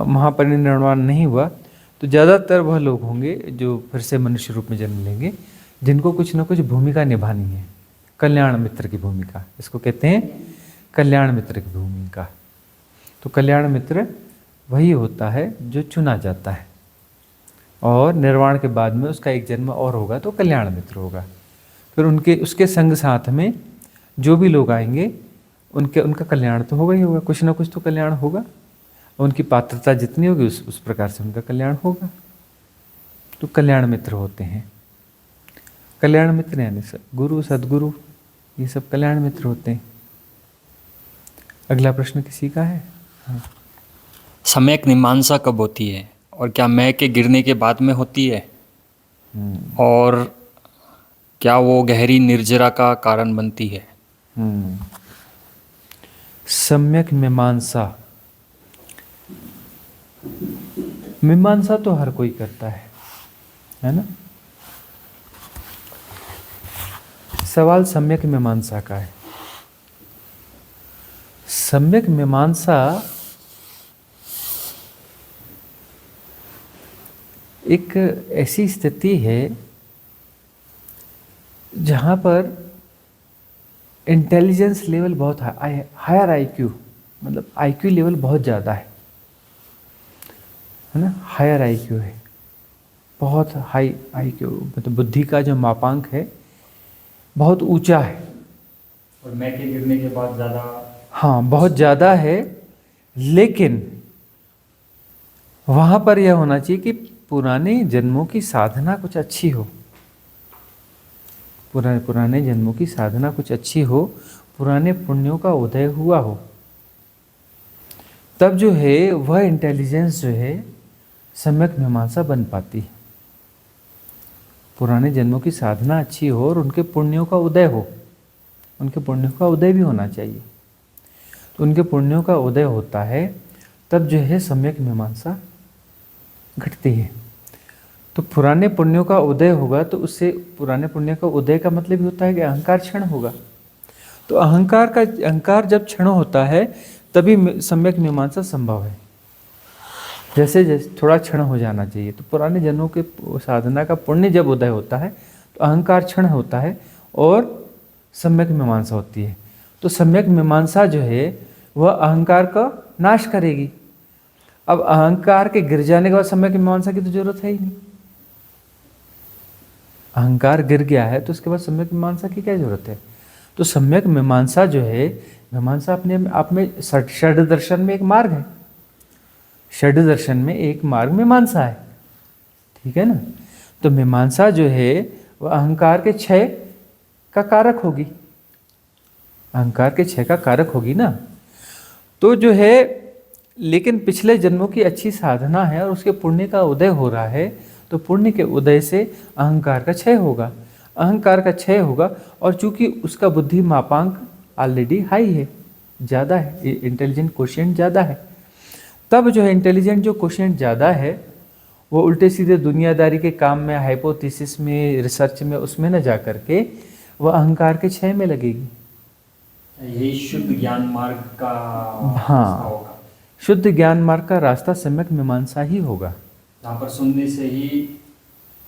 महापरिनिर्वाण नहीं हुआ तो ज़्यादातर वह लोग होंगे जो फिर से मनुष्य रूप में जन्म लेंगे, जिनको कुछ न कुछ भूमिका निभानी है। कल्याण मित्र की भूमिका, इसको कहते हैं कल्याण मित्र की भूमिका। तो कल्याण मित्र वही होता है जो चुना जाता है, और निर्वाण के बाद में उसका एक जन्म और होगा तो कल्याण मित्र होगा। फिर उसके संग साथ में जो भी लोग आएंगे उनका कल्याण तो होगा ही होगा, कुछ ना कुछ तो कल्याण होगा। उनकी पात्रता जितनी होगी उस प्रकार से उनका कल्याण होगा। तो कल्याण मित्र होते हैं। कल्याण मित्र यानी गुरु, सद्गुरु, ये सब कल्याण मित्र होते हैं। अगला प्रश्न किसी का है? हाँ। सम्यक मीमांसा कब होती है और क्या मैं के गिरने के बाद में होती है? और क्या वो गहरी निर्जरा का कारण बनती है? सम्यक मीमांसा, मीमांसा तो हर कोई करता है ना। सवाल सम्यक मीमांसा का है। सम्यक मीमांसा एक ऐसी स्थिति है जहाँ पर इंटेलिजेंस लेवल बहुत हायर आईक्यू, मतलब आईक्यू लेवल बहुत ज़्यादा है ना। हायर आईक्यू है, बहुत हाई आईक्यू, मतलब बुद्धि का जो मापांक है बहुत ऊंचा है। और मैं के गिरने के बाद ज़्यादा, हाँ बहुत ज़्यादा है। लेकिन वहाँ पर यह होना चाहिए कि पुराने जन्मों की साधना कुछ अच्छी हो, पुराने जन्मों की साधना कुछ अच्छी हो, पुराने पुण्यों का उदय हुआ हो, तब जो है वह इंटेलिजेंस जो है सम्यक मीमांसा बन पाती है। पुराने जन्मों की साधना अच्छी हो और उनके पुण्यों का उदय हो, उनके पुण्यों का उदय भी होना चाहिए। तो उनके पुण्यों का उदय होता है तब जो है सम्यक मीमांसा घटती है। तो पुराने पुण्यों का उदय होगा तो उससे, पुराने पुण्य का उदय का मतलब ही होता है कि अहंकार क्षण होगा। तो अहंकार जब क्षण होता है तभी सम्यक मीमांसा संभव है। जैसे थोड़ा क्षण हो जाना चाहिए। तो पुराने जन्मों के साधना का पुण्य जब उदय होता है तो अहंकार क्षण होता है और सम्यक मीमांसा होती है। तो सम्यक मीमांसा जो है वह अहंकार का नाश करेगी। अब अहंकार के गिर जाने के बाद सम्यक मीमांसा की तो जरूरत है ही नहीं। अहंकार गिर गया है तो उसके बाद सम्यक मीमांसा की क्या जरूरत है। तो सम्यक मीमांसा जो है, मीमांसा अपने आप में षड दर्शन में एक मार्ग है। षड दर्शन में एक मार्ग मीमांसा है, ठीक है ना। तो मीमांसा जो है वह अहंकार के क्षय का कारक होगी, अहंकार के क्षय का कारक होगी ना। तो जो है, लेकिन पिछले जन्मों की अच्छी साधना है और उसके पुण्य का उदय हो रहा है, तो पुण्य के उदय से अहंकार का क्षय होगा, अहंकार का क्षय होगा। और चूंकि उसका बुद्धि मापांक ऑलरेडी हाई है, ज़्यादा है, इंटेलिजेंट कोशिएंट ज़्यादा है, तब जो है इंटेलिजेंट जो कोशिएंट ज़्यादा है वो उल्टे सीधे दुनियादारी के काम में, हाइपोथेसिस में, रिसर्च में, उसमें न जा करके वह अहंकार के क्षय में लगेगी। यही शुद्ध ज्ञान मार्ग का रास्ता हाँ, होगा। शुद्ध ज्ञान मार्ग का रास्ता सम्यक मीमांसा ही होगा। जहाँ पर सुनने से ही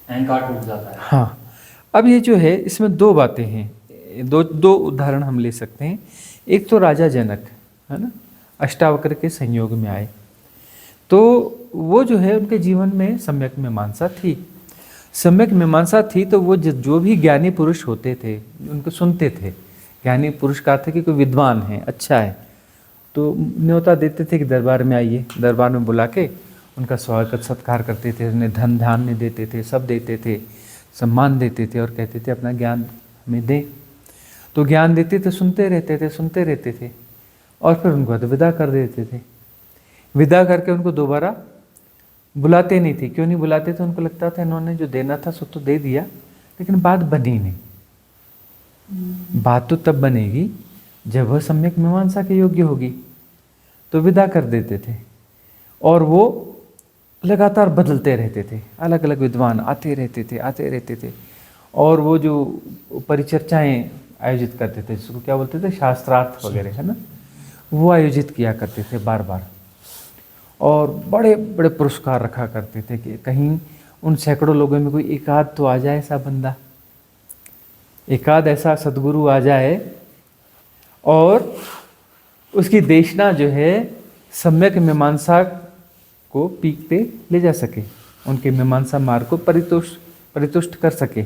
अहंकार टूट जाता है। हाँ, अब ये जो है इसमें दो बातें हैं, दो उदाहरण हम ले सकते हैं। एक तो राजा जनक है ना, अष्टावक्र के संयोग में आए, तो वो जो है उनके जीवन में सम्यक मीमांसा थी। सम्यक मीमांसा थी तो वो जो भी ज्ञानी पुरुष होते थे उनको सुनते थे। ज्ञानी पुरुष का थे कि कोई विद्वान है, अच्छा है, तो न्योता देते थे कि दरबार में आइए। दरबार में बुला के उनका स्वागत सत्कार करते थे, उन्हें धन धान्य देते थे, सब देते थे, सम्मान देते थे और कहते थे अपना ज्ञान हमें दें। तो ज्ञान देते थे, सुनते रहते थे और फिर उनको विदा कर देते थे। विदा करके उनको दोबारा बुलाते नहीं थे। क्यों नहीं बुलाते थे? उनको लगता था इन्होंने जो देना था सो तो दे दिया, लेकिन बात बनी नहीं। बात तो तब बनेगी जब वह सम्यक मीमांसा के योग्य होगी। तो विदा कर देते थे और वो लगातार बदलते रहते थे, अलग अलग विद्वान आते रहते थे। और वो जो परिचर्चाएं आयोजित करते थे, जिसको क्या बोलते थे, शास्त्रार्थ वगैरह, है ना, वो आयोजित किया करते थे बार बार। और बड़े बड़े पुरस्कार रखा करते थे कि कहीं उन सैकड़ों लोगों में कोई एकाध तो आ जाए, ऐसा बंदा, एकाध ऐसा सद्गुरु आ जाए और उसकी देशना जो है सम्यक मीमांसा को पीक पे ले जा सके, उनके मीमांसा मार्ग को परितुष्ट कर सके।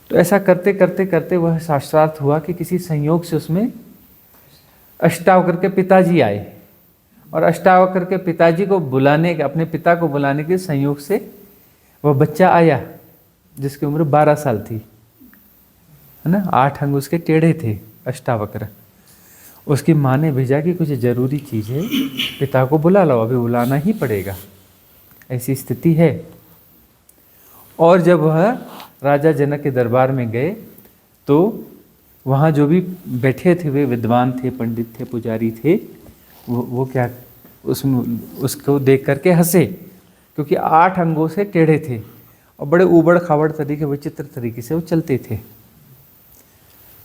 तो ऐसा करते करते करते वह शास्त्रार्थ हुआ कि किसी संयोग से उसमें अष्टावक्र के पिताजी आए और अष्टावक्र के पिताजी को बुलाने, अपने पिता को बुलाने के संयोग से वह बच्चा आया जिसकी उम्र 12 साल थी, है ना। 8 अंग उसके टेढ़े थे अष्टावक्र। उसकी माँ ने भेजा कि कुछ ज़रूरी चीज़ है, पिता को बुला लो, अभी बुलाना ही पड़ेगा, ऐसी स्थिति है। और जब वह राजा जनक के दरबार में गए तो वहाँ जो भी बैठे थे वे विद्वान थे, पंडित थे, पुजारी थे, वो क्या उसको देख करके हंसे, क्योंकि 8 अंगों से टेढ़े थे और बड़े ऊबड़ खाबड़ तरीके, विचित्र तरीके से वो चलते थे।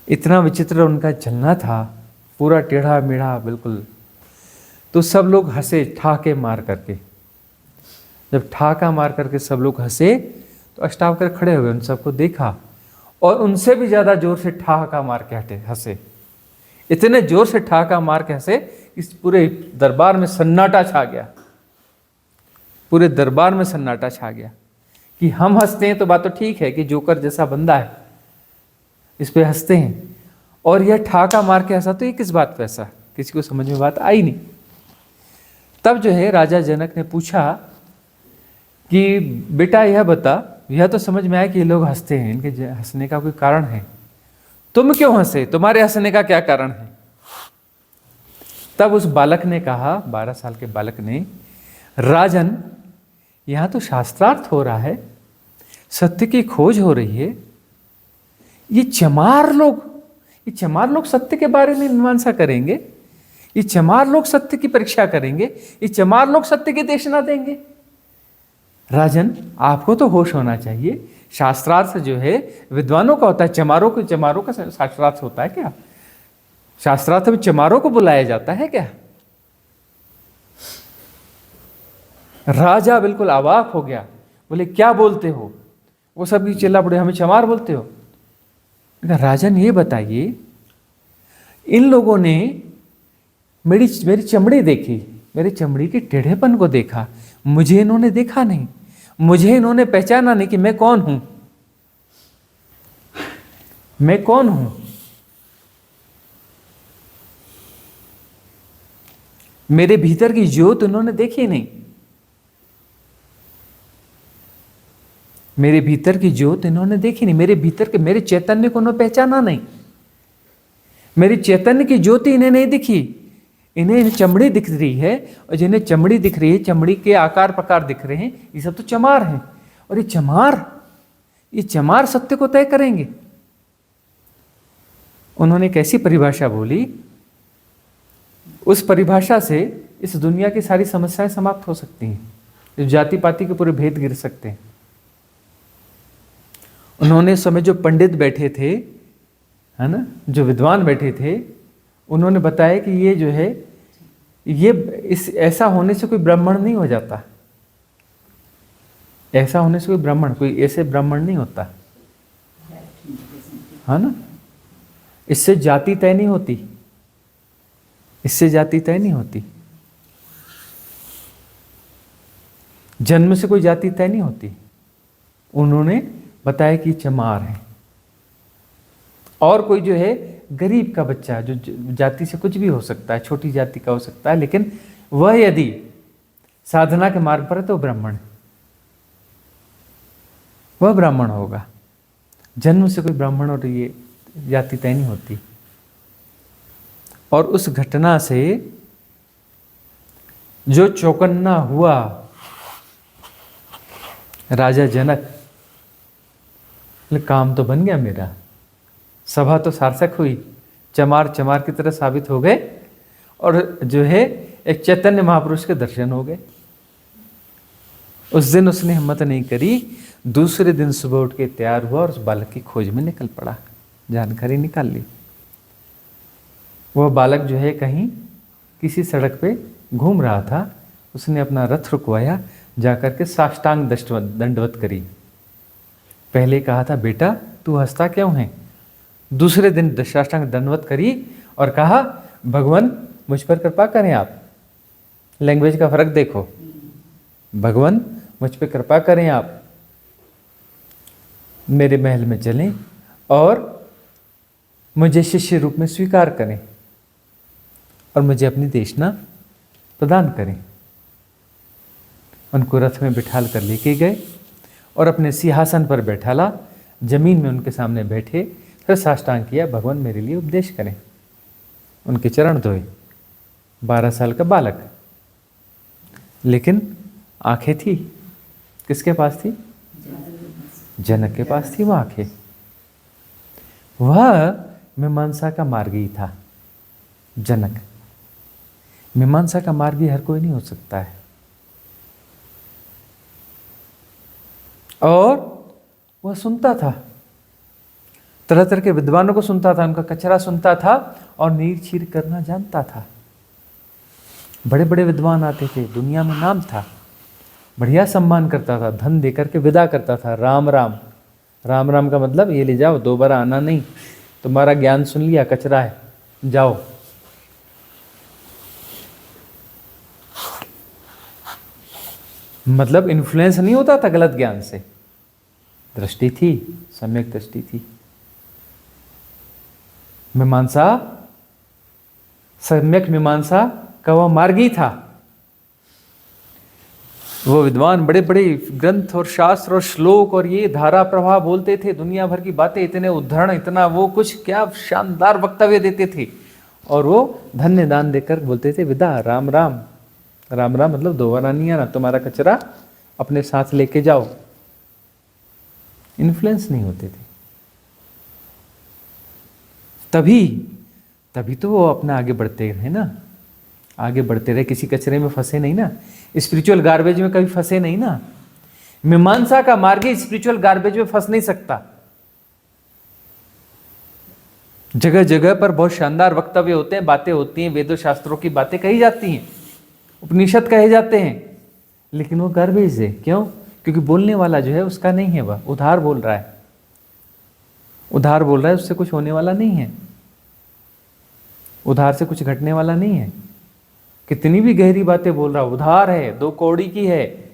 इतना विचित्र उनका चलना था, पूरा टेढ़ा मेढ़ा बिल्कुल। तो सब लोग हंसे ठाके मार करके। जब ठाका मार करके सब लोग हंसे तो अष्टावक्र खड़े हुए, उन सबको देखा और उनसे भी ज़्यादा जोर से ठहाका मार के हंसे। इतने जोर से ठहाका मार के हंसे इस पूरे दरबार में सन्नाटा छा गया। पूरे दरबार में सन्नाटा छा गया कि हम हंसते हैं तो बात तो ठीक है कि जोकर जैसा बंदा है, इस पे हंसते हैं, और यह ठहाका मार के हंसा तो ये किस बात पे हंसा, किसी को समझ में बात आई नहीं। तब जो है राजा जनक ने पूछा कि बेटा यह बता, यह तो समझ में आया कि ये लोग हंसते हैं, इनके हंसने का कोई कारण है, तुम क्यों हंसे, तुम्हारे हंसने का क्या कारण है। तब उस बालक ने कहा, 12 साल के बालक ने, राजन यहाँ तो शास्त्रार्थ हो रहा है, सत्य की खोज हो रही है, ये चमार लोग सत्य के बारे में मीमांसा करेंगे, ये चमार लोग सत्य की परीक्षा करेंगे, ये चमार लोग सत्य की देशना देंगे। राजन आपको तो होश होना चाहिए, शास्त्रार्थ जो है विद्वानों का होता है, चमारों का शास्त्रार्थ होता है क्या? शास्त्रार्थ में चमारों को बुलाया जाता है क्या? राजा बिल्कुल अवाक हो गया, बोले क्या बोलते हो? वो सब चिल्ला पड़े, हमें चमार बोलते हो? राजन ये बताइए, इन लोगों ने मेरी चमड़ी देखी, मेरे चमड़ी के टेढ़ेपन को देखा, मुझे इन्होंने देखा नहीं, मुझे इन्होंने पहचाना नहीं कि मैं कौन हूं, मैं कौन हूं। मेरे भीतर की ज्योत उन्होंने देखी नहीं, मेरे भीतर की ज्योत इन्होंने देखी नहीं, मेरे भीतर के मेरे चैतन्य को उन्होंने पहचाना नहीं, मेरी चैतन्य की ज्योति इन्हें नहीं दिखी। इन्हें चमड़ी दिख रही है, और जिन्हें चमड़ी दिख रही है, चमड़ी के आकार प्रकार दिख रहे हैं, ये सब तो चमार हैं। और ये चमार सत्य को तय करेंगे। उन्होंने एक ऐसी परिभाषा बोली, उस परिभाषा से इस दुनिया की सारी समस्याएं समाप्त हो सकती हैं, जाति पाति के पूरे भेद गिर सकते हैं। उन्होंने उस समय जो पंडित बैठे थे, है ना, जो विद्वान बैठे थे, उन्होंने बताया कि ये जो है, ये इस ऐसा होने से कोई ब्राह्मण नहीं हो जाता, ऐसा होने से कोई ऐसे ब्राह्मण नहीं होता, है ना। इससे जाति तय नहीं होती, इससे जाति तय नहीं होती, जन्म से कोई जाति तय नहीं होती। उन्होंने बताया कि चमार है। और कोई जो है गरीब का बच्चा, जो जाति से कुछ भी हो सकता है, छोटी जाति का हो सकता है, लेकिन वह यदि साधना के मार्ग पर है तो ब्राह्मण है, वह ब्राह्मण होगा। जन्म से कोई ब्राह्मण और ये जाति तय नहीं होती। और उस घटना से जो चौकन्ना हुआ राजा जनक, काम तो बन गया मेरा, सभा तो सार्थक हुई, चमार की तरह साबित हो गए, और जो है एक चैतन्य महापुरुष के दर्शन हो गए। उस दिन उसने हिम्मत नहीं करी, दूसरे दिन सुबह उठ के तैयार हुआ और उस बालक की खोज में निकल पड़ा, जानकारी निकाल ली। वह बालक जो है कहीं किसी सड़क पे घूम रहा था, उसने अपना रथ रुकवाया, जाकर के साष्टांग दंडवत करी। पहले कहा था बेटा तू हंसता क्यों है, दूसरे दिन साष्टांग दंडवत करी और कहा भगवान मुझ पर कृपा करें आप। लैंग्वेज का फर्क देखो, भगवान मुझ पर कृपा करें आप, मेरे महल में चलें और मुझे शिष्य रूप में स्वीकार करें। और मुझे अपनी देशना प्रदान करें। उनको रथ में बिठाल कर लेके गए और अपने सिंहासन पर बैठाला, जमीन में उनके सामने बैठे, फिर साष्टांग किया, भगवान मेरे लिए उपदेश करें। उनके चरण धोए। 12 साल का बालक, लेकिन आंखें थी किसके पास थी? जनक के पास थी वो आंखें। वह मीमांसा का मार्गी था जनक। मीमांसा का मार्गी हर कोई नहीं हो सकता है। और वह सुनता था, तरह तरह के विद्वानों को सुनता था, उनका कचरा सुनता था और नीर छीर करना जानता था। बड़े बड़े विद्वान आते थे, दुनिया में नाम था, बढ़िया सम्मान करता था, धन देकर के विदा करता था। राम राम, राम राम का मतलब ये ले जाओ, दोबारा आना नहीं, तुम्हारा ज्ञान सुन लिया, कचरा है, जाओ। मतलब इन्फ्लुएंस नहीं होता था गलत ज्ञान से, दृष्टि थी, सम्यक दृष्टि थी। मीमांसा, सम्यक मीमांसा का वह मार्गी था। वो विद्वान बड़े बड़े ग्रंथ और शास्त्र और श्लोक और ये धारा प्रवाह बोलते थे, दुनिया भर की बातें, इतने उद्धरण, इतना वो कुछ क्या शानदार वक्तव्य देते थे। और वो धन्य दान देकर बोलते थे विदा, राम राम। राम राम मतलब दोबारा नहीं आना, तुम्हारा कचरा अपने साथ लेके जाओ। इन्फ्लुएंस नहीं होते थे। तभी तो वो अपना आगे बढ़ते रहे ना, आगे बढ़ते रहे, किसी कचरे में फंसे नहीं ना, स्पिरिचुअल गार्बेज में कभी फंसे नहीं ना। मीमांसा का मार्गी स्पिरिचुअल गार्बेज में फंस नहीं सकता। जगह जगह पर बहुत शानदार वक्तव्य होते हैं, बातें होती हैं, वेदों शास्त्रों की बातें कही जाती हैं, उपनिषद कहे जाते हैं, लेकिन वो गार्बेज है। क्यों? क्योंकि बोलने वाला जो है उसका नहीं है, वह उधार बोल रहा है, उधार बोल रहा है, उससे कुछ होने वाला नहीं है, उधार से कुछ घटने वाला नहीं है। कितनी भी गहरी बातें बोल रहा, उधार है, 2 कौड़ी की है,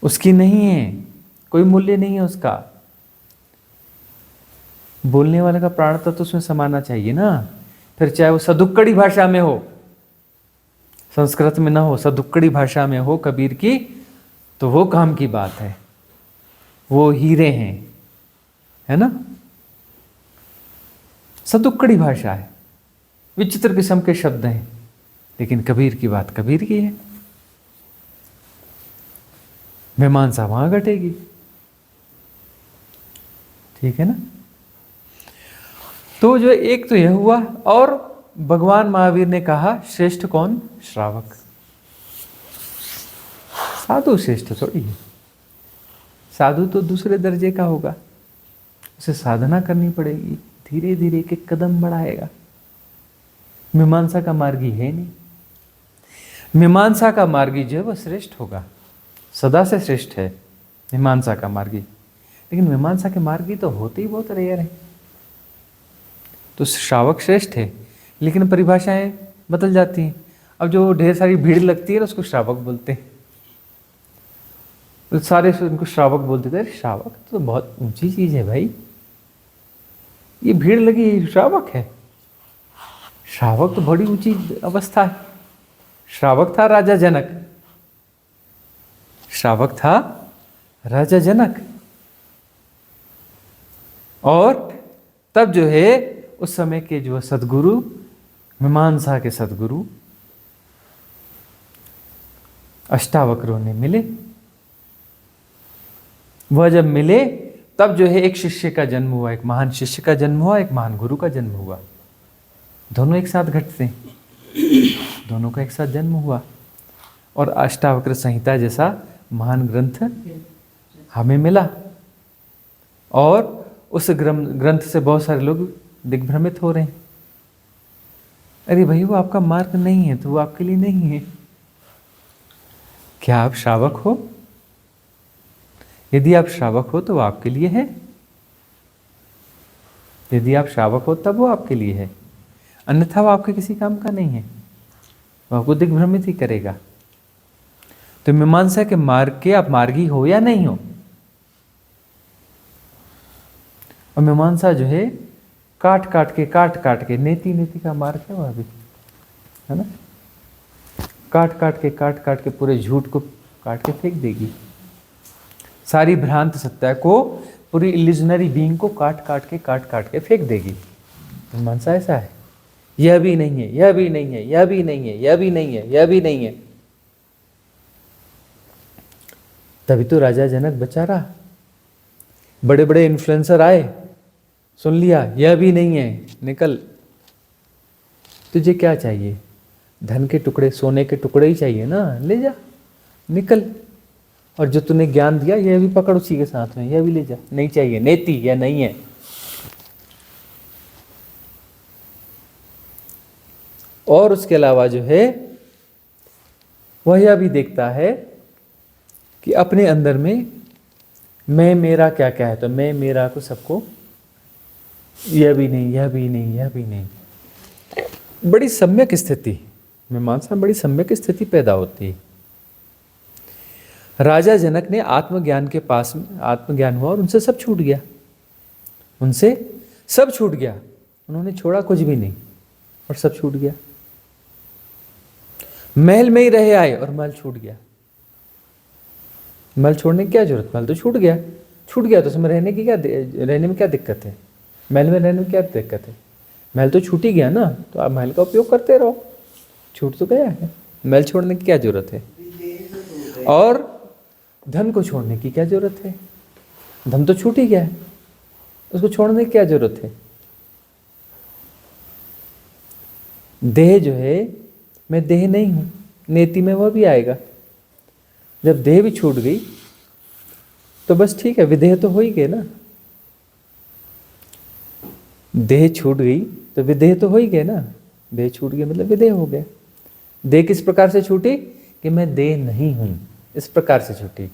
उसकी नहीं है, कोई मूल्य नहीं है उसका। बोलने वाले का प्राण तत्व तो उसमें समाना चाहिए ना। फिर चाहे वो सदुक्कड़ी भाषा में हो, संस्कृत में ना हो, सदुक्कड़ी भाषा में हो कबीर की, तो वो काम की बात है, वो हीरे हैं, है ना। सदुक्कड़ी भाषा है, विचित्र किस्म के शब्द हैं, लेकिन कबीर की बात कबीर की है। मीमांसा वहां घटेगी, ठीक है ना। तो जो एक तो यह हुआ, और भगवान महावीर ने कहा श्रेष्ठ कौन? श्रावक। साधु श्रेष्ठ थोड़ी है, साधु तो दूसरे दर्जे का होगा, उसे साधना करनी पड़ेगी, धीरे धीरे के कदम बढ़ाएगा। मीमांसा का मार्गी है नहीं। मीमांसा का मार्गी जो है वह श्रेष्ठ होगा, सदा से श्रेष्ठ है मीमांसा का मार्गी। लेकिन मीमांसा के मार्गी तो होते ही बहुत रेयर है। तो श्रावक श्रेष्ठ है, लेकिन परिभाषाएं बदल जाती हैं। अब जो ढेर सारी भीड़ लगती है ना, उसको श्रावक बोलते हैं, तो सारे उनको श्रावक बोलते थे। श्रावक तो बहुत ऊंची चीज है भाई, ये भीड़ लगी श्रावक है। श्रावक तो बड़ी ऊंची अवस्था है। श्रावक था राजा जनक, श्रावक था राजा जनक। और तब जो है उस समय के जो सदगुरु, मीमांसा के सदगुरु अष्टावक्रों ने मिले। वह जब मिले तब जो है एक शिष्य का जन्म हुआ, एक महान शिष्य का जन्म हुआ, एक महान गुरु का जन्म हुआ। दोनों एक साथ घटते हैं, दोनों का एक साथ जन्म हुआ। और अष्टावक्र संहिता जैसा महान ग्रंथ हमें मिला, और उस ग्रंथ से बहुत सारे लोग दिग्भ्रमित हो रहे हैं। अरे भाई वो आपका मार्ग नहीं है, तो वो आपके लिए नहीं है। क्या आप श्रावक हो? यदि आप श्रावक हो तो वो आपके लिए है। यदि आप श्रावक हो तब वो आपके लिए है, अन्यथा वो आपके किसी काम का नहीं है, वो आपको दिग्भ्रमित ही करेगा। तो मीमांसा के मार्ग के आप मार्गी हो या नहीं हो। और मीमांसा जो है काट काट के नेति का मार्ग है वह भी, है ना। काट काट के पूरे झूठ को काट के फेंक देगी, सारी भ्रांत सत्ता को, पूरी इल्यूजनरी बीइंग को काट काट के फेंक देगी। मनसा ऐसा है, यह भी नहीं है, यह भी नहीं है, यह भी नहीं है, यह भी नहीं है, यह भी नहीं है। तभी तो राजा जनक बचा रहा। बड़े बड़े इन्फ्लुएंसर आए, सुन लिया, यह भी नहीं है, निकल। तुझे क्या चाहिए? धन के टुकड़े, सोने के टुकड़े ही चाहिए ना, ले जा, निकल। और जो तूने ज्ञान दिया यह भी पकड़ उसी के साथ में, यह भी ले जा। नहीं चाहिए, नेति यह नहीं है। और उसके अलावा जो है वह यह भी देखता है कि अपने अंदर में मैं मेरा क्या क्या है, तो मैं मेरा को सबको, यह भी नहीं, यह भी नहीं, यह भी नहीं। बड़ी सम्यक स्थिति, मैं मानता हूं बड़ी सम्यक स्थिति पैदा होती है। राजा जनक ने आत्मज्ञान के पास में आत्मज्ञान हुआ और उनसे सब छूट गया, उनसे सब छूट गया, उन्होंने छोड़ा कुछ भी नहीं और सब छूट गया। महल में ही रहे आए और महल छूट गया। महल छोड़ने की क्या जरूरत, महल तो छूट गया तो उसमें रहने में क्या दिक्कत है? महल में रहने में क्या दिक्कत है? महल तो छूट ही गया ना, तो आप महल का उपयोग करते रहो, छूट तो गया है, महल छोड़ने की क्या जरूरत है? और धन को छोड़ने की क्या जरूरत है? धन तो छूट ही गया है, उसको छोड़ने की क्या जरूरत है? देह जो है, मैं देह नहीं हूं, नेति में वह भी आएगा। जब देह भी छूट गई तो बस ठीक है, विदेह तो हो ही गए ना। देह छूट गई तो विदेह तो हो ही गए ना। देह छूट गई मतलब विदेह हो गया। देह किस प्रकार से छूटी कि मैं देह नहीं हूं, इस प्रकार से छूटी,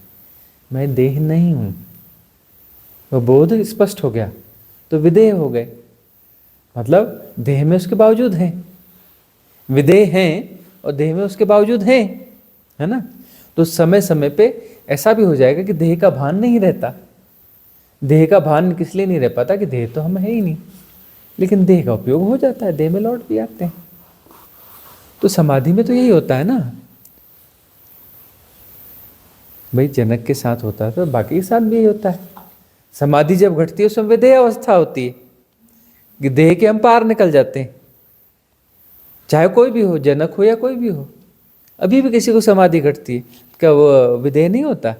मैं देह नहीं हूं, वो बोध स्पष्ट हो गया तो विदेह हो गए। मतलब देह में उसके बावजूद हैं, विदेह हैं और देह में उसके बावजूद हैं, है ना। तो समय समय पे ऐसा भी हो जाएगा कि देह का भान नहीं रहता। देह का भान किस लिए नहीं रह पाता कि देह तो हम है ही नहीं, लेकिन देह का उपयोग हो जाता है, देह में लौट भी आते हैं। तो समाधि में तो यही होता है ना भाई, जनक के साथ होता है तो बाकी के साथ भी यही होता है। समाधि जब घटती है उसमें विदेह अवस्था होती है कि देह के हम पार निकल जाते हैं, चाहे कोई भी हो, जनक हो या कोई भी हो। अभी भी किसी को समाधि घटती है, क्या वो विदेह नहीं होता?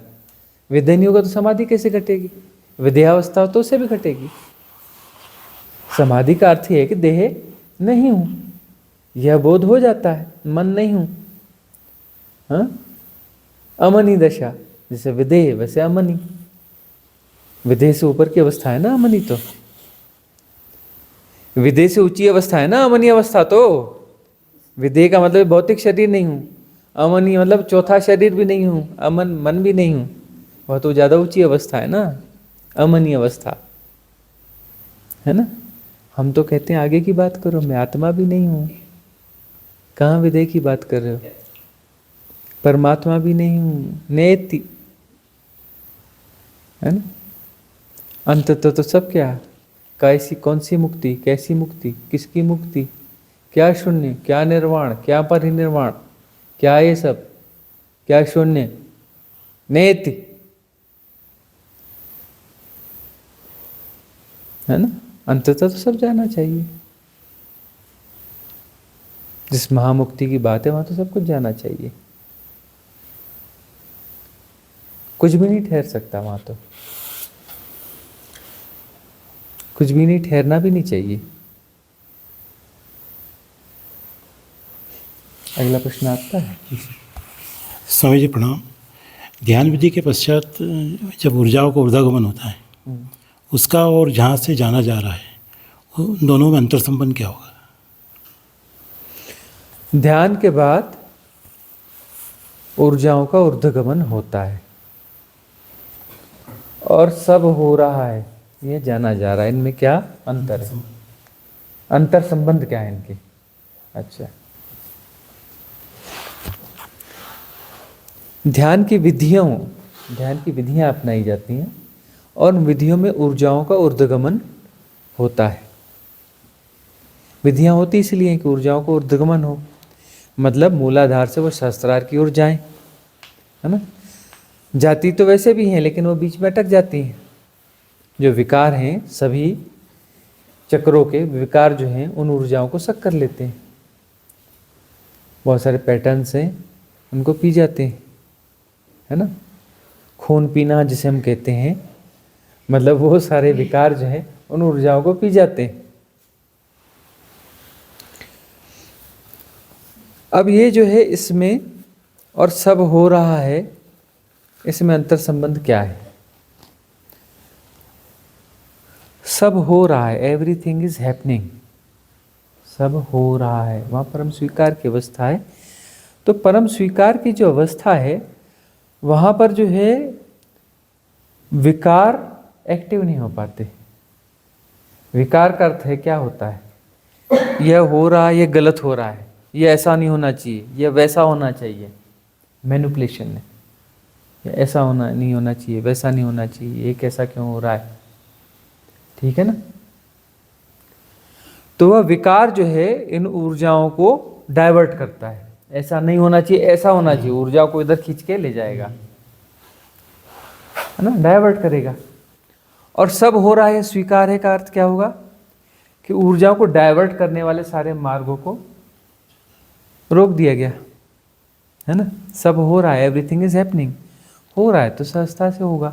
विदेह नहीं होगा तो समाधि कैसे घटेगी? विदेहावस्था हो तो उसे भी घटेगी। समाधि का अर्थ है कि देह नहीं हूं, यह बोध हो जाता है, मन नहीं हूं। हाँ, अमनी दशा, जैसे विदेह वैसे अमनी। विदेह से ऊपर की अवस्था है ना अमनी, तो विदेह से ऊंची अवस्था है ना अमनी अवस्था। तो विदेह का मतलब भौतिक शरीर नहीं हूं, अमनी मतलब चौथा शरीर भी नहीं हूं, अमन मन भी नहीं हूं, वह तो ज्यादा ऊंची अवस्था है ना, अमनी अवस्था, है ना। हम तो कहते हैं आगे की बात करो, मैं आत्मा भी नहीं हूं। कहाँ विदेह की बात कर रहे हो? परमात्मा भी नहीं हूं, नेति, है ना। अंततः तो सब क्या, कैसी कौन सी मुक्ति, कैसी मुक्ति, किसकी मुक्ति, क्या शून्य, क्या निर्वाण, क्या परिनिर्वाण, क्या ये सब, क्या शून्य, नेति, है ना। अंततः तो सब जाना चाहिए। जिस महामुक्ति की बात है वहां तो सब कुछ जाना चाहिए, कुछ भी नहीं ठहर सकता वहां, तो कुछ भी नहीं, ठहरना भी नहीं चाहिए। अगला प्रश्न आता है। स्वामी जी प्रणाम। ध्यान विधि के पश्चात जब ऊर्जाओं का ऊर्ध्वगमन होता है, उसका और जहाँ से जाना जा रहा है, उन दोनों में अंतर संबंध क्या होगा? ध्यान के बाद ऊर्जाओं का ऊर्ध्वगमन होता है और सब हो रहा है, ये जाना जा रहा है। इनमें क्या अंतर है? अंतर संबंध क्या है इनके? अच्छा, ध्यान की विधियां अपनाई जाती हैं और विधियों में ऊर्जाओं का ऊर्ध्वगमन होता है। विधियाँ होती इसलिए हैं कि ऊर्जाओं को ऊर्ध्वगमन हो, मतलब मूलाधार से वो सहस्त्रार की ओर जाएं, है ना। जाती तो वैसे भी हैं लेकिन वो बीच में अटक जाती हैं। जो विकार हैं, सभी चक्रों के विकार जो हैं उन ऊर्जाओं को सक कर लेते हैं। बहुत सारे पैटर्न्स हैं, उनको पी जाते हैं, है ना। खून पीना जिसे हम कहते हैं, मतलब वो सारे विकार जो हैं उन ऊर्जाओं को पी जाते हैं। अब ये जो है इसमें और सब हो रहा है, इसमें अंतर संबंध क्या है? सब हो रहा है, एवरीथिंग इज हैपनिंग, सब हो रहा है, वहाँ परम स्वीकार की अवस्था है। तो परम स्वीकार की जो अवस्था है वहाँ पर जो है विकार एक्टिव नहीं हो पाते। विकार का अर्थ है क्या होता है? यह हो रहा है, यह गलत हो रहा है, यह ऐसा नहीं होना चाहिए, यह वैसा होना चाहिए, मैनिपुलेशन है। यह ऐसा होना नहीं होना चाहिए, वैसा नहीं होना चाहिए, ये कैसा क्यों हो रहा है, ठीक है ना। तो वह विकार जो है इन ऊर्जाओं को डाइवर्ट करता है, ऐसा नहीं होना चाहिए, ऐसा होना चाहिए, ऊर्जा को इधर खींच के ले जाएगा, है ना, डाइवर्ट करेगा। और सब हो रहा है स्वीकार है का अर्थ क्या होगा कि ऊर्जाओं को डाइवर्ट करने वाले सारे मार्गों को रोक दिया गया, है ना। सब हो रहा है, एवरीथिंग इज हैपनिंग, हो रहा है तो सहजता से होगा।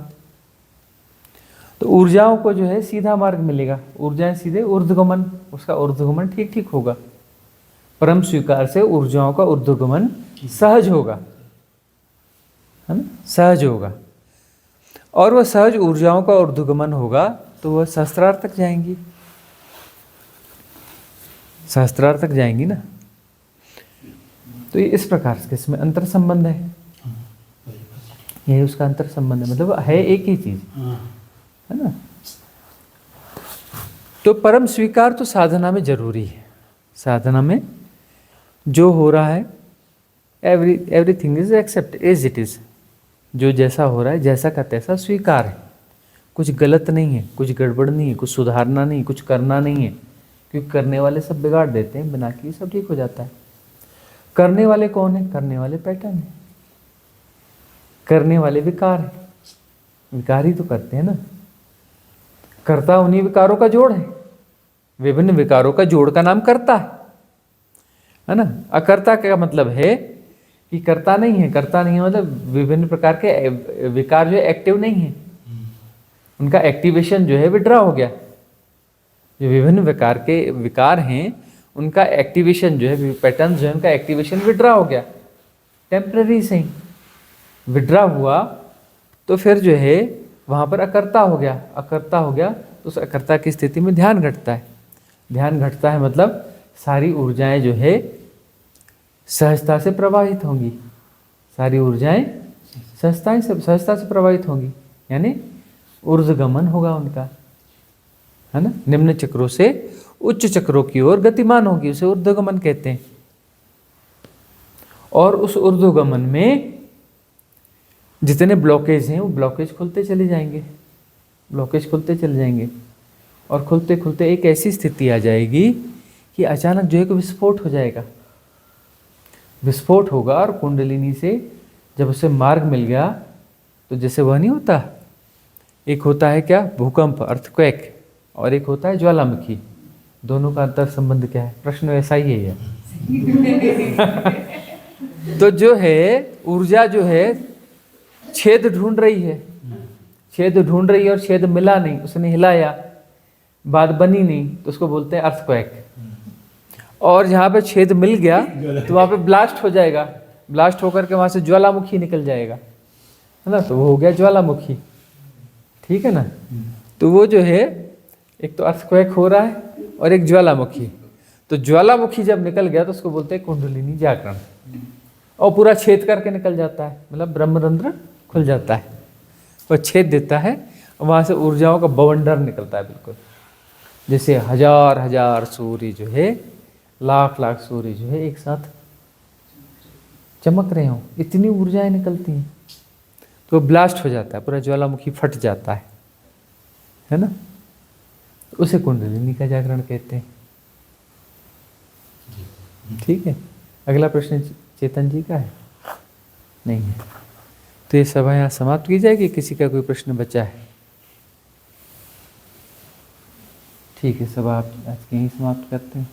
तो ऊर्जाओं को जो है सीधा मार्ग मिलेगा, ऊर्जाएं सीधे ऊर्ध्वगमन, उसका ऊर्ध्वगमन ठीक ठीक होगा। परम स्वीकार से ऊर्जाओं का ऊर्ध्वगमन सहज होगा, है ना, सहज होगा। और वह सहज ऊर्जाओं का ऊर्ध्वगमन होगा तो वह सहस्त्रार तक जाएंगी, सहस्त्रार तक जाएंगी ना। तो ये इस प्रकार से इसमें अंतर संबंध है, यही उसका अंतर संबंध है, मतलब है एक ही चीज, है ना। तो परम स्वीकार तो साधना में जरूरी है। साधना में जो हो रहा है everything is accept as it is, जो जैसा हो रहा है जैसा का तैसा स्वीकार है, कुछ गलत नहीं है, कुछ गड़बड़ नहीं है, कुछ सुधारना नहीं, कुछ करना नहीं है, क्योंकि करने वाले सब बिगाड़ देते हैं, बिना किए सब ठीक हो जाता है। करने वाले कौन है? करने वाले पैटर्न है, करने वाले विकार है, विकार ही तो करते हैं ना। कर्ता उन्हीं विकारों का जोड़ है, विभिन्न विकारों का जोड़ का नाम कर्ता है ना। अकर्ता का मतलब है कि कर्ता नहीं है, कर्ता नहीं है मतलब विभिन्न प्रकार के विकार जो है एक्टिव नहीं है, उनका एक्टिवेशन जो है विड्रॉ हो गया। जो विभिन्न प्रकार के विकार हैं उनका एक्टिवेशन जो है, पैटर्न जो है उनका एक्टिवेशन विड्रॉ हो गया, टेम्पररी से ही विड्रॉ हुआ तो फिर जो है वहाँ पर अकर्ता हो गया। अकर्ता हो गया तो उस अकर्ता की स्थिति में ध्यान घटता है। ध्यान घटता है मतलब सारी ऊर्जाएं जो है सहजता से प्रवाहित होंगी, सारी ऊर्जाएं सहजता से प्रवाहित होंगी, यानी ऊर्ध्वगमन होगा उनका, है ना। निम्न चक्रों से उच्च चक्रों की ओर गतिमान होगी, उसे ऊर्ध्वगमन कहते हैं। और उस ऊर्ध्वगमन में जितने ब्लॉकेज हैं वो ब्लॉकेज खुलते चले जाएंगे, ब्लॉकेज खुलते चले जाएंगे, और खुलते खुलते एक ऐसी स्थिति आ जाएगी कि अचानक जो है कि विस्फोट हो जाएगा। विस्फोट होगा और कुंडलिनी से जब उसे मार्ग मिल गया तो जैसे वह नहीं होता, एक होता है क्या भूकंप अर्थक्वेक, और एक होता है ज्वालामुखी। दोनों का अंतर संबंध क्या है? प्रश्न ऐसा ही है तो जो है ऊर्जा जो है छेद ढूंढ रही है, छेद ढूंढ रही है और छेद मिला नहीं, उसने हिलाया, बात बनी नहीं, तो उसको बोलते हैं अर्थक्वेक। और जहाँ पे छेद मिल गया तो वहाँ पे ब्लास्ट हो जाएगा, ब्लास्ट होकर के वहाँ से ज्वालामुखी निकल जाएगा, है ना, तो वो हो गया ज्वालामुखी, ठीक है ना। तो वो जो है एक तो अर्थक्वेक हो रहा है और एक ज्वालामुखी। तो ज्वालामुखी जब निकल गया तो उसको बोलते हैं कुंडलिनी जागरण, और पूरा छेद करके निकल जाता है, मतलब ब्रह्मरंध्र खुल जाता है और छेद देता है, और वहाँ से ऊर्जाओं का बवंडर निकलता है, बिल्कुल जैसे हजार हजार सूर्य जो है, लाख लाख सूर्य जो है एक साथ चमक रहे हों, इतनी ऊर्जाएं निकलती हैं, तो ब्लास्ट हो जाता है, पूरा ज्वालामुखी फट जाता है ना। उसे कुंडलिनी का जागरण कहते हैं। ठीक है। अगला प्रश्न चेतन जी का है? नहीं है। तो ये सभा यहाँ समाप्त की जाएगी। किसी का कोई प्रश्न बचा है? ठीक है, सभा आप आज के यहीं समाप्त करते हैं।